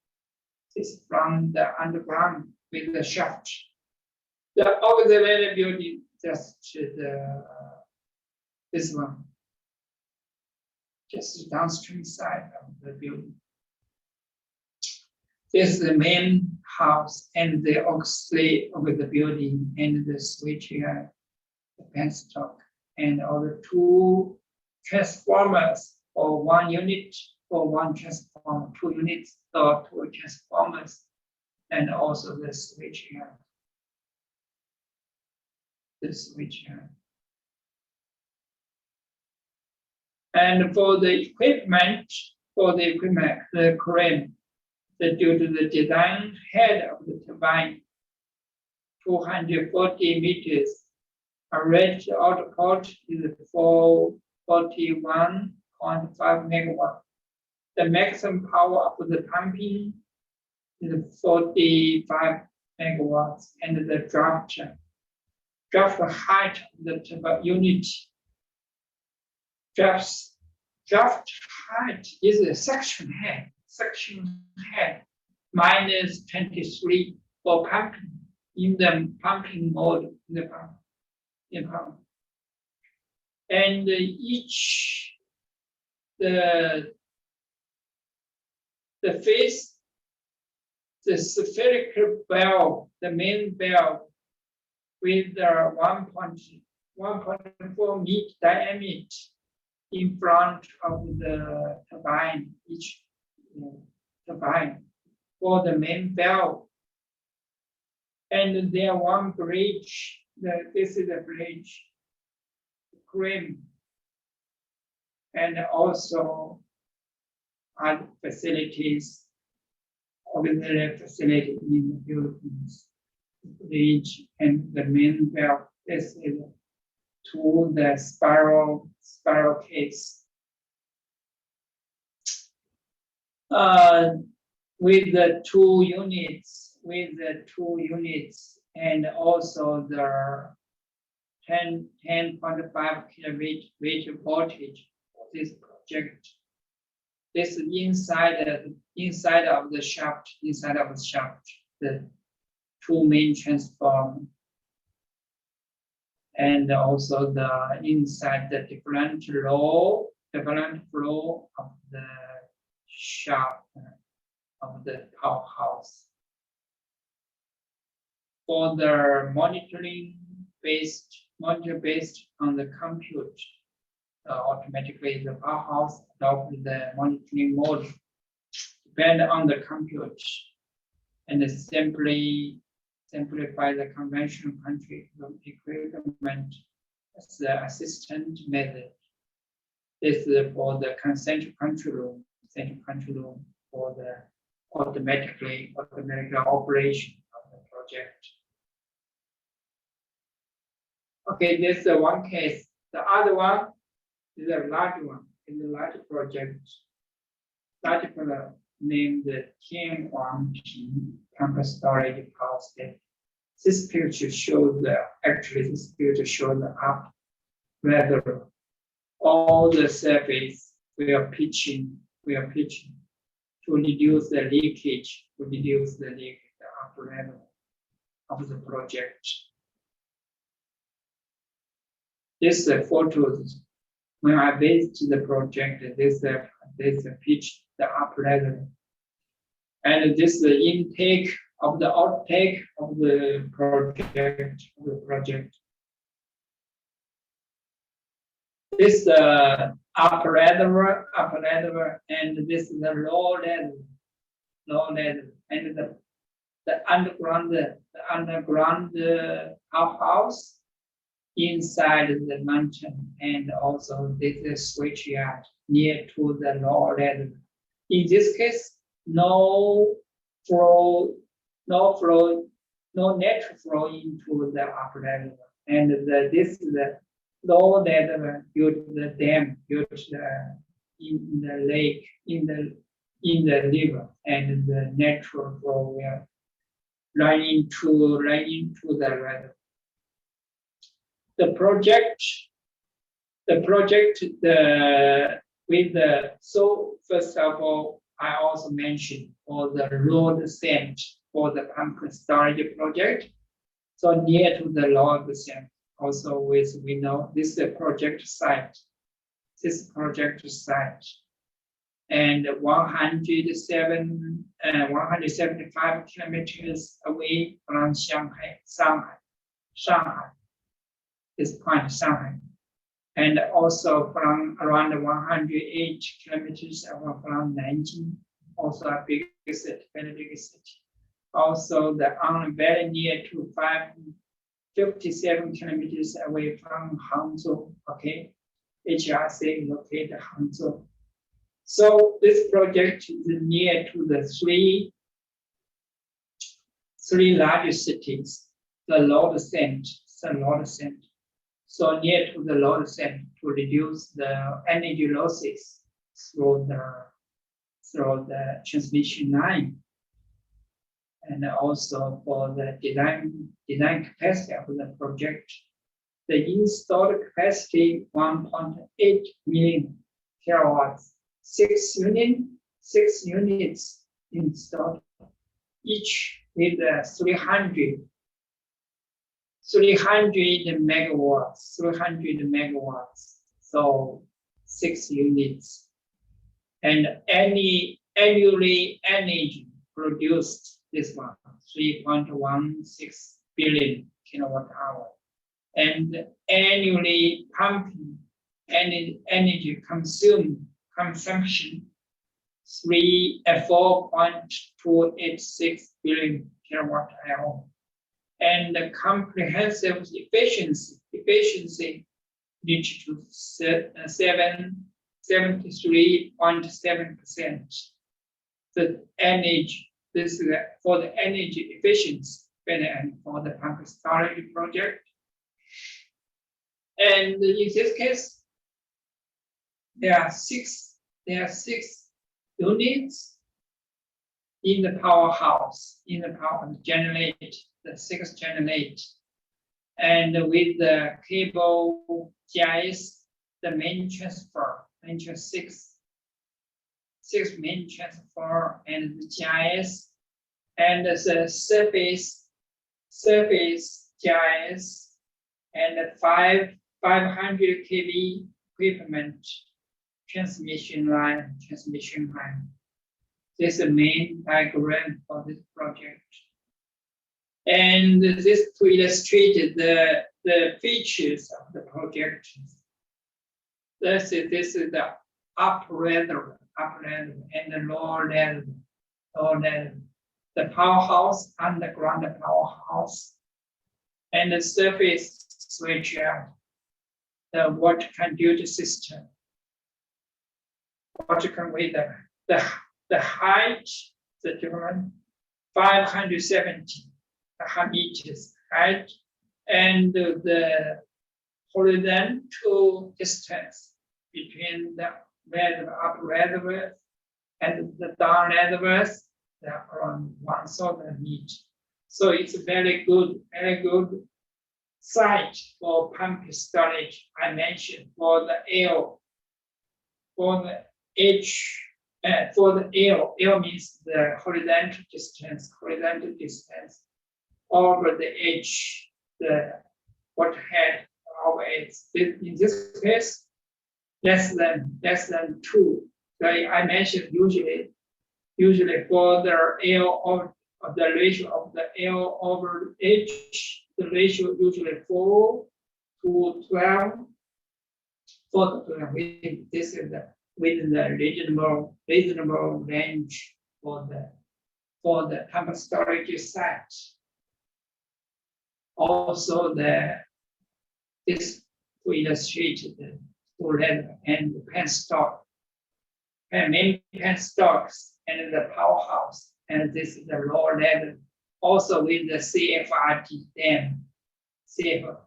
This is from the underground with the shaft. The auxiliary building just this one, just downstream side of the building. This is the main house and the auxiliary of the building and the switchgear, the penstock, and all the 2 transformers or 1 unit or 1 transformer, 2 units or 2 transformers, and also the switchgear. And for the equipment, the crane, due to the design head of the turbine, 240 meters, average output is 41.5 megawatt. The maximum power of the pumping is 45 megawatts, and the draft height of the turbine unit. Draft height is a section head minus 23 for pumping in the pumping mode in pump. And each the face, the spherical valve, the main valve with the 1.4 meter diameter in front of the turbine, each turbine for the main valve. And there one bridge, this is a bridge, crane, and also other facilities, auxiliary facility in the buildings, bridge and the main valve. This is to the spiral case. With the 2 units, and also the 10.5 kilowatt voltage of this project. This is inside of the shaft, the 2 main transformers, and also the inside the different flow of the shaft of the powerhouse. For the monitor based on the compute, automatically the powerhouse adopts the monitoring mode depend on the compute, and simplify the conventional country equipment as the assistant method. This is for the central control room for the automatic operation of the project. Okay, this is one case. The other one is a large one, is a large project, particular named the Tianhuangping Pumped Storage Power Station. This picture shows the up whether all the surface we are pitching to reduce the leakage, the upper level of the project. This photos when I visit the project, this pitch the upper level. And this is the intake of the outtake of the project. This upper level, and this is the low level, and the underground house inside the mountain, and also this is switchyard near to the lower level. In this case, no natural flow into the upper level, and this is the low level due to the dam, due to in the lake, in the river, and the natural flow will run into the river. The project, so first of all, I also mentioned for the road sand for the pumpkin storage project. So near to the road sand, also we know this is the project site. And 175 kilometers away from Shanghai, this point Shanghai, and also from around 108 kilometers away from Nanjing, also a big city, very big city. Also very near to 57 kilometers away from Hangzhou, okay? HRC located Hangzhou. So this project is near to the three largest cities, the load center. So near to the load center to reduce the energy losses through the transmission line. And also for the design capacity of the project, the installed capacity 1.8 million kilowatts, 6 units installed, each with 300 megawatts, so 6 units. And annually energy produced this one, 3.16 billion kilowatt hour. And annually pumping energy consumption 4.286 billion kilowatt hour. And the comprehensive efficiency reached to 73.7%. The energy, this is for the energy efficiency and for the pumping storage project. And in this case, there are six units in the powerhouse, generate the 6 generate, and with the cable GIS, the main transfer, 6 main transfer, and the GIS, and the surface GIS, and the 500 kV equipment transmission line. This is the main diagram for this project. And this to illustrate the features of the project. This is the upper level and the lower level. The powerhouse, underground powerhouse, and the surface switchyard, the water conduit system. Water conduit, the height, the different 570 meters height, and the horizontal distance between the upper reservoirs and the down reservoirs, they are around 1,000 meters. So it's a very good site for pumping storage. I mentioned for the L, for the H, for the L means the horizontal distance over the H, the water head over H. In this case, less than 2. Like I mentioned, usually for the L of the ratio of the L over H, the ratio usually 4 to 12. 4 to 12. This is within the reasonable range for the pumped storage site. Also, this to illustrate the full level and the penstock, and many penstocks and the powerhouse, and this is the lower level. Also with the CFRD dam, CF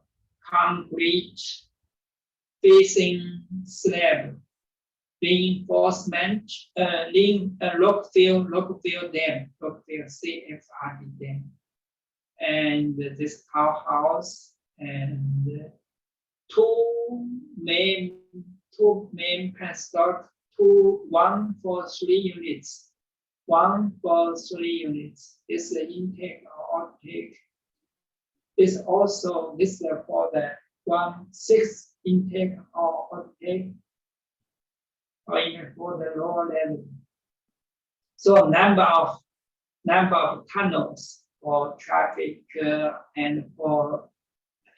concrete facing slab reinforcement, Rockfield dam, Rockfield CFRD dam, and this powerhouse, and two main penstock, one for 3 units, one for 3 units. This is intake or outtake. This also this is for the 1/6 intake or outtake, or even for the lower level. So number of tunnels for traffic and for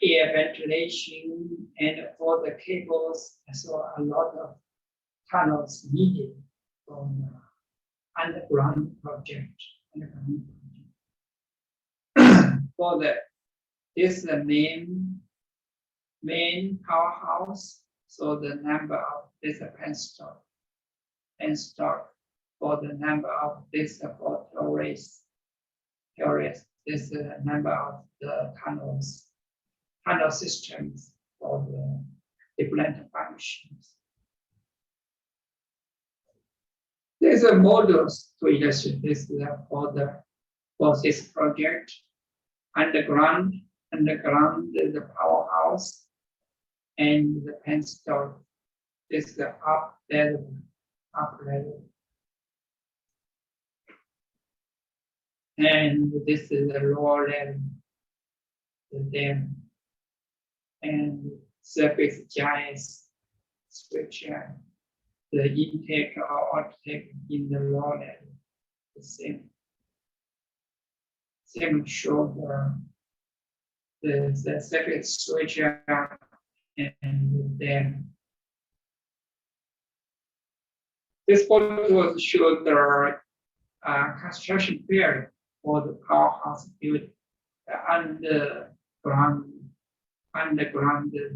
air ventilation and for the cables. So a lot of tunnels needed from underground project. For this is the main powerhouse. So the number of this penstock for the number of this for terrace. This is the number of the tunnel systems for the different functions. There's a models to illustrate this for this project. Underground is the powerhouse, and the penstock is the up level. And this is the lower level, the dam, and surface giants structure. The intake or outtake in the lower level, the same shoulder, the surface structure, and then this photo was showed the construction period for the powerhouse built underground the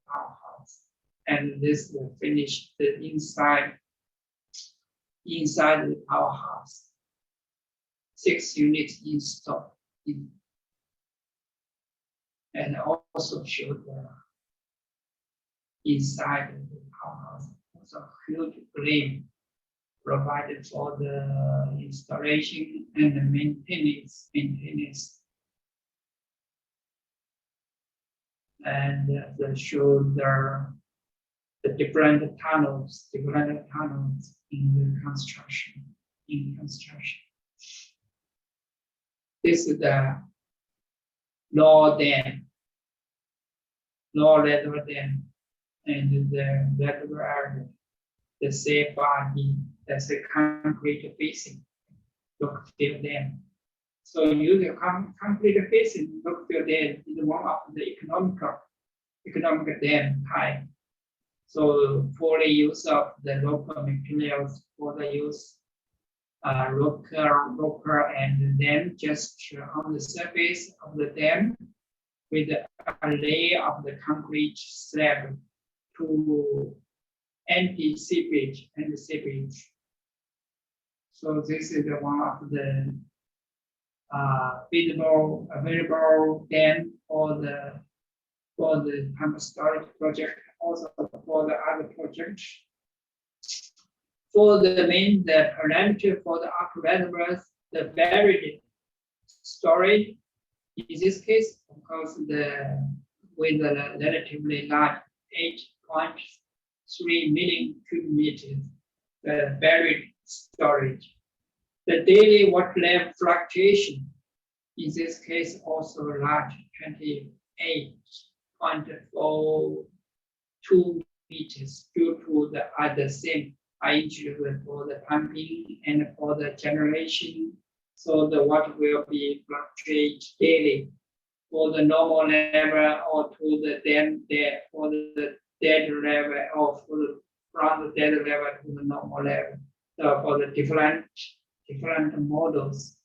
powerhouse, and this will finish the inside the powerhouse. 6 units installed and also showed the inside the powerhouse. Also huge frame provided for the installation and the maintenance. And they showed the different tunnels in the construction. This is the lower level dam, and the level area, the CFRD, that's a concrete facing Rockfield dam. So using concrete facing Rockfield dam is one of the economic dam type. So for the use of the local materials, for the use local, and then just on the surface of the dam with a layer of the concrete slab to empty seepage and seepage. So this is one of the available dam for the pumped storage project, also for the other projects. For the parameter for the upper reservoirs, the buried storage, in this case, of course, with a relatively large 8.3 million cubic meters, the buried storage. The daily water level fluctuation, in this case, also large, 28.42 meters due to the same high interest for the pumping and for the generation. So the water will be fluctuate daily for the normal level or to the dam there for the dead level or from the dead level to the normal level. So for the different models.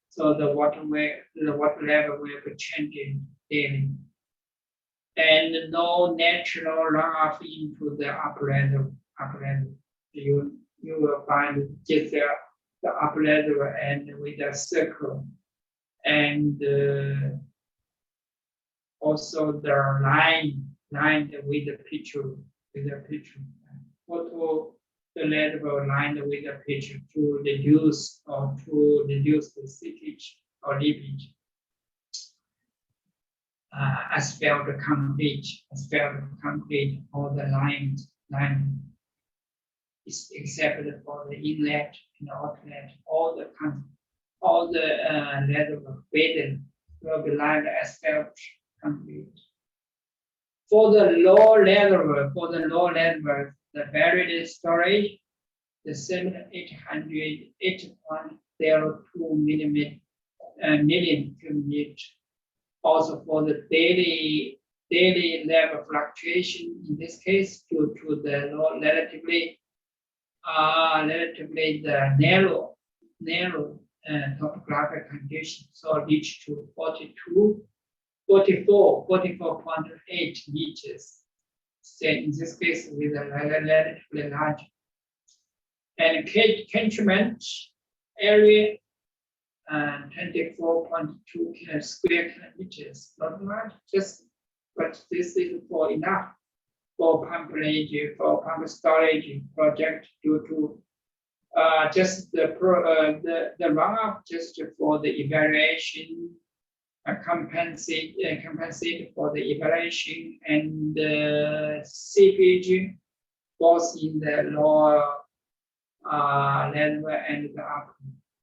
So the water level will be changing daily. And no natural runoff into the upper level. You will find just the upper level and with a circle. And also the line with the picture. Photo the level line with the picture to reduce the seepage or leakage. Asphalt concrete, all the line is except for the inlet and outlet, all the level bedding will be lined asphalt concrete. For the low level, the buried storage, the 808.02 million cubic meters. Also for the daily level fluctuation, in this case, due to the relatively the narrow topographic condition, so reach to 44.8 meters. So in this case, with a relatively large. And catchment area 24.2 square kilometers, not much, but this is for enough for pump storage project due to just the runoff just for the evaluation, compensate for the evaluation and seepage both in the lower level and the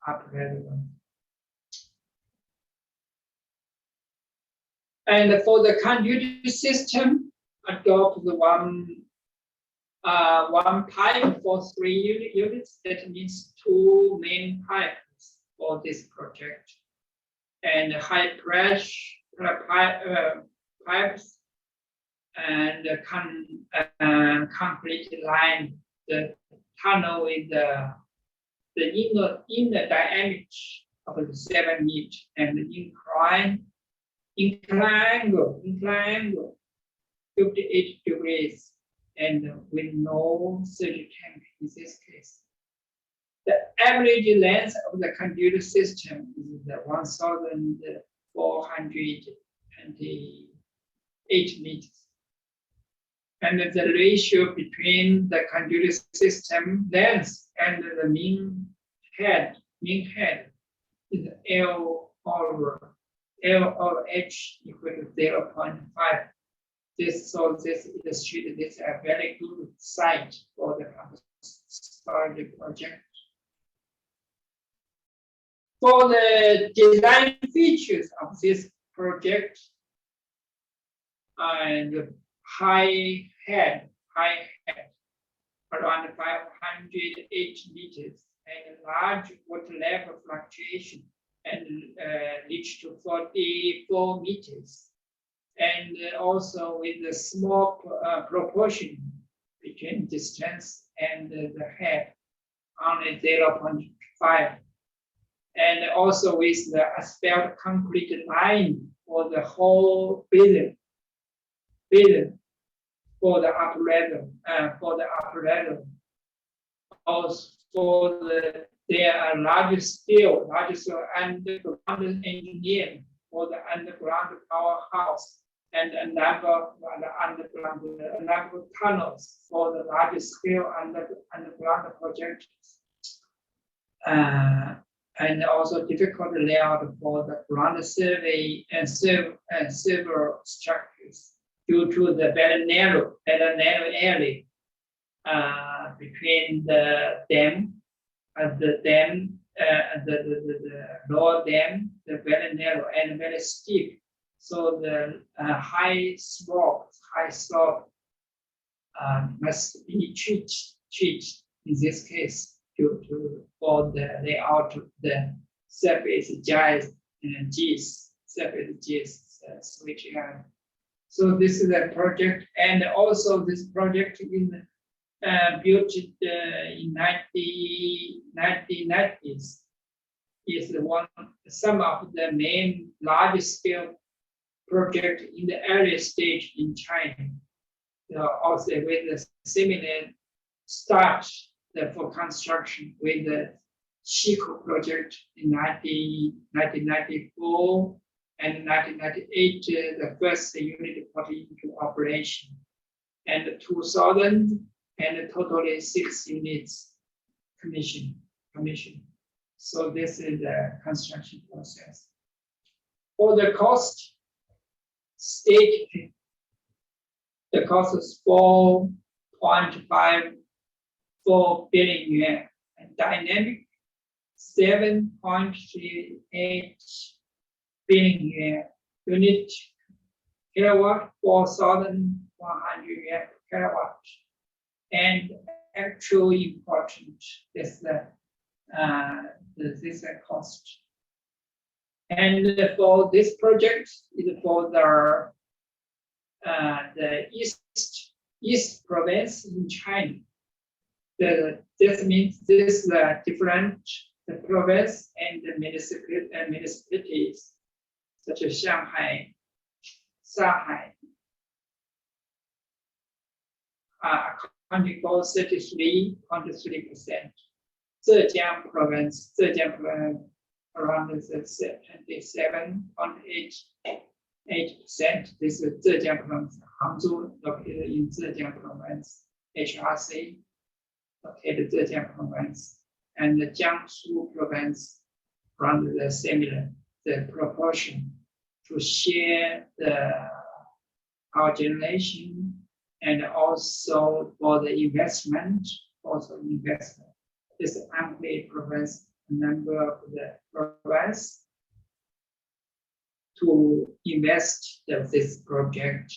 upper level. And for the conduit system, adopt the one pipe for 3 units. That means 2 main pipes for this project, and high pressure pipes and concrete line the tunnel with the inner diameter of 7 meters and incline angle 58 degrees and with no surge tank in this case. The average length of the conduit system is 1,428 meters. And the ratio between the conduit system length and the mean head is L over H equal to 0.5. This illustrates this a very good site for the storage project. For the design features of this project, and high head around 508 meters and large water level fluctuation and reach to 44 meters. And also with a small proportion between distance and the head, only 0.5. And also with the asphalt concrete line for the whole building for the upper level. Also there are large scale underground engineering for the underground powerhouse and a number of underground tunnels for the large scale underground projects. And also difficult layout for the ground survey and civil structures due to the very narrow area between the dam and the lower dam, the very narrow and very steep. So the high slope must be treated in this case due to for the layout of the surface GIS and GIS surface GIS switch area. So this is a project, and also this project is built in 1990s. Is some of the main large scale project in the early stage in China. Also with a similar start for construction with the Xikou project in 1994 and 1998, the first unit put into operation, and 2000 and totally 6 units commission. So this is the construction process. For the cost, stage, the cost is 4.54 billion yuan, and dynamic 7.38 billion yuan. Unit kilowatt 4,100 yuan per kilowatt. And actually important is the this cost. And for this project is for the East province in China. This means this is different the province and the municipalities such as Shanghai, accounting for 33.3%. Zhejiang province around 27.8%. This is Zhejiang province, Hangzhou located in Zhejiang province, HRC located Zhejiang province, and the Jiangsu province around the similar proportion to share the power generation and also for the investment, This amply provides a number of the province to invest in this project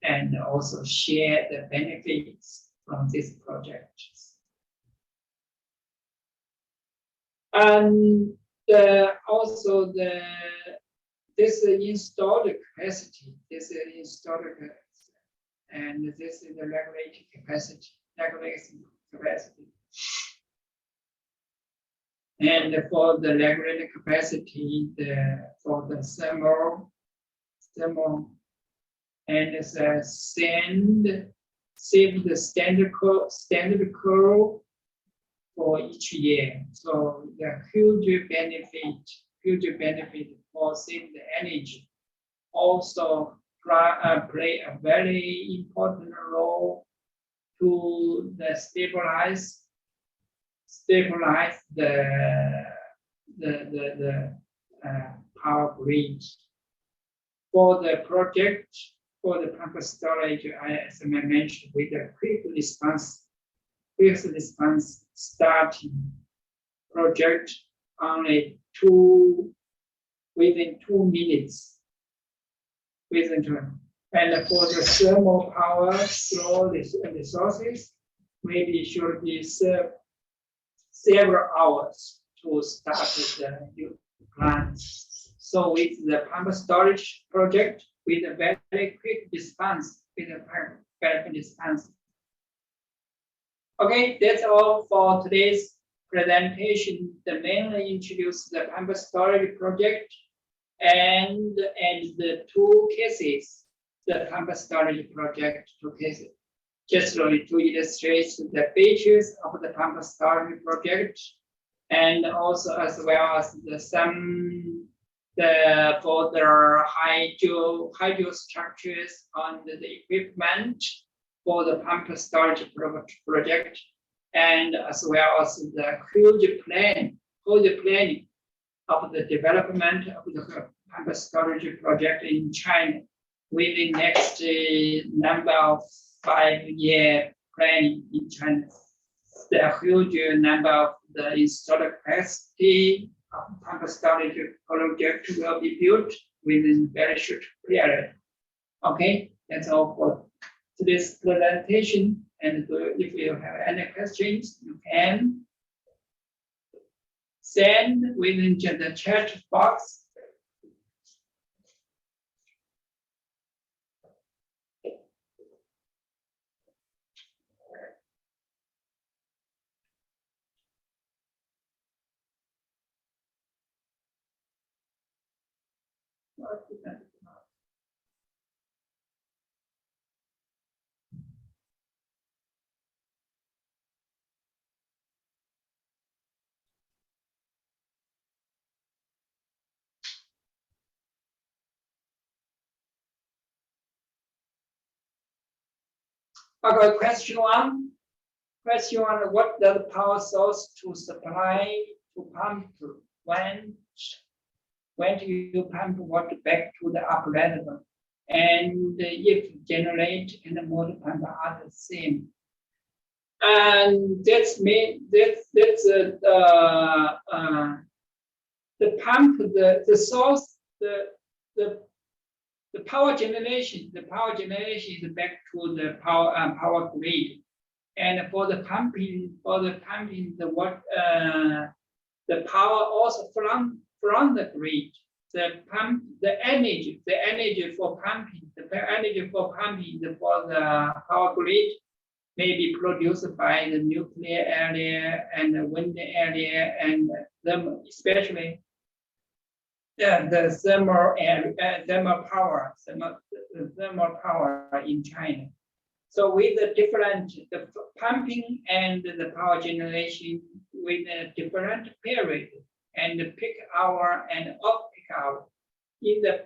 and also share the benefits from this project. And also this installed capacity, and this is the regulated capacity. And for the regulated capacity, for the thermal, and it's save the standard curve for each year. So the huge benefit for saving the energy. Also play a very important role to stabilize the power grid. For the project, for the pumped storage, as I mentioned, with the quick response starting project only within 2 minutes. And for the thermal power flow resources, maybe should be served several hours to start the new plant. So with the pumped storage project, with a very quick response, Okay, that's all for today's presentation. The mainly introduce the pumped storage project and the 2 cases, the pumped storage project 2 cases. Just really to illustrate the features of the pumped storage project, and also as well as for the hydro structures on the equipment for the pumped storage project, and as well as the huge planning of the development of the pumped storage project in China within next number of 5-year planning in China. The huge number of the installed capacity of pumped storage project will be built within very short period. Okay, that's all for to this presentation. And if you have any questions, you can send within the chat box. Okay, question one. Question one, what does power source to supply to pump when do you pump water back to the upper reservoir? And if generate and the motor pump are the same. And that's the pump, the source, the power generation is back to the power grid. And for the pumping, the power also from the grid. The energy for pumping for the power grid may be produced by the nuclear area and the wind area and them, especially the thermal power in China. So with the pumping and the power generation with a different period and the peak hour and off peak hour. In the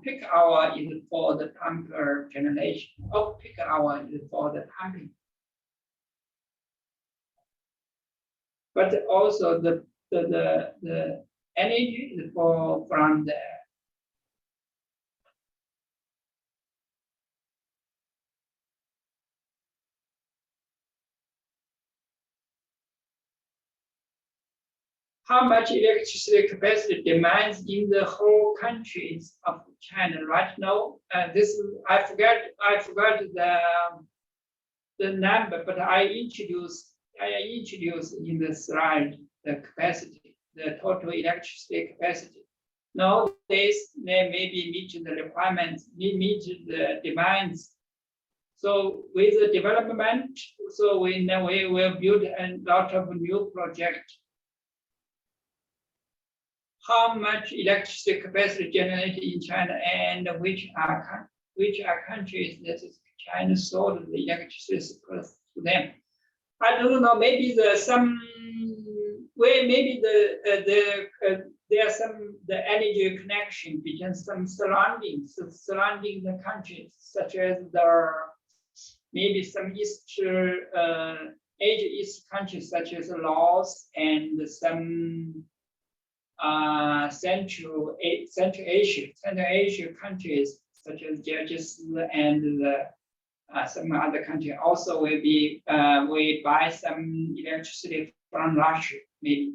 peak hour is for the pumper generation. Off peak hour is for the pumping. But also the energy is from the how much electricity capacity demands in the whole countries of China right now. This I forgot the number, but I introduced in the slide the capacity, the total electricity capacity. Nowadays, they maybe meet the requirements, meet the demands. So with the development, so we will build a lot of new projects. How much electricity capacity generated in China and which are countries that is China sold the electricity to them? I don't know. Maybe there's some way. Maybe there's some the energy connection between some surrounding the countries, such as maybe some East countries such as Laos and some Central Asia countries such as Kyrgyzstan and some other country also will be we buy some electricity from Russia maybe,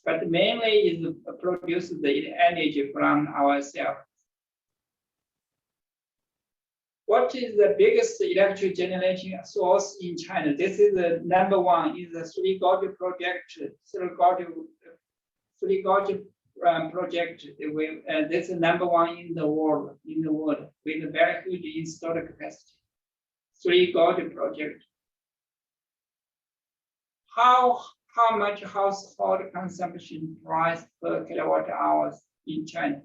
but mainly is produce the energy from ourselves. What is the biggest electric generation source in China? This is the number one is the Three Gorges project. Three Gorges project. This is number one in the world with a very huge installed capacity. Three Gorges project. How much household consumption price per kilowatt hours in China?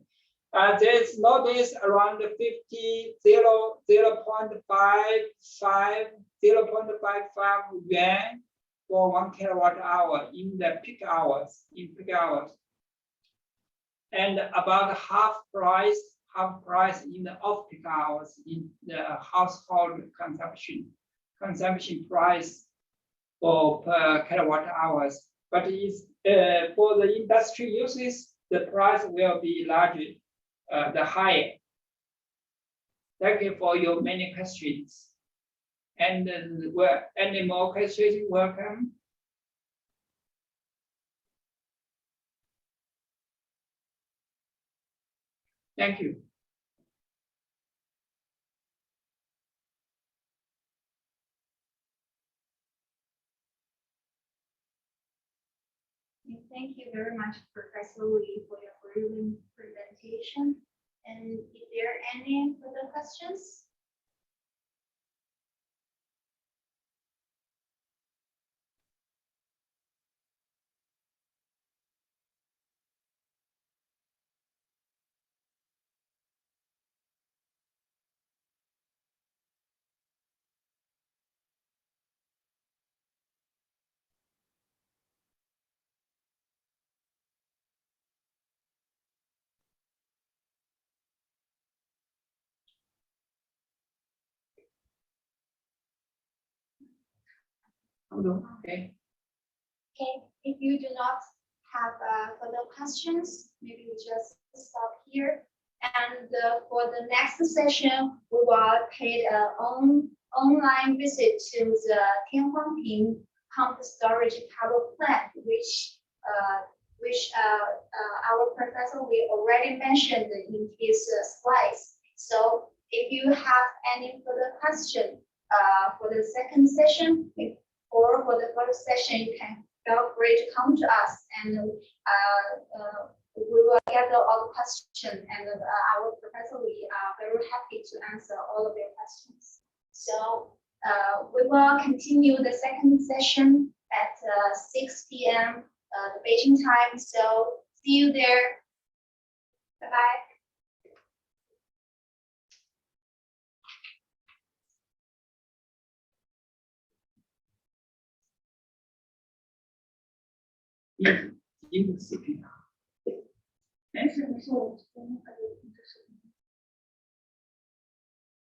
There's nowadays around 0.55 yuan for 1 kilowatt hour in the peak hours. And about half price in the off-peak hours in the household consumption price for per kilowatt hours. But it's, for the industry uses, the price will be larger, the higher. Thank you for your many questions. And any more questions, welcome. Thank you. Thank you very much, Professor Lee, for your brilliant presentation. And is there any further questions? Okay. Okay, if you do not have further questions, maybe we just stop here. And for the next session, we will pay an online visit to the Tianhuangping pumped storage power plant, which our professor we already mentioned in his slides. So if you have any further question for the second session, or for the first session, you can feel free to come to us, and we will gather all the questions, and our professor we are very happy to answer all of your questions. So we will continue the second session at 6 p.m. The Beijing time. So see you there. Bye bye. You can see. 没事没事，我跟那个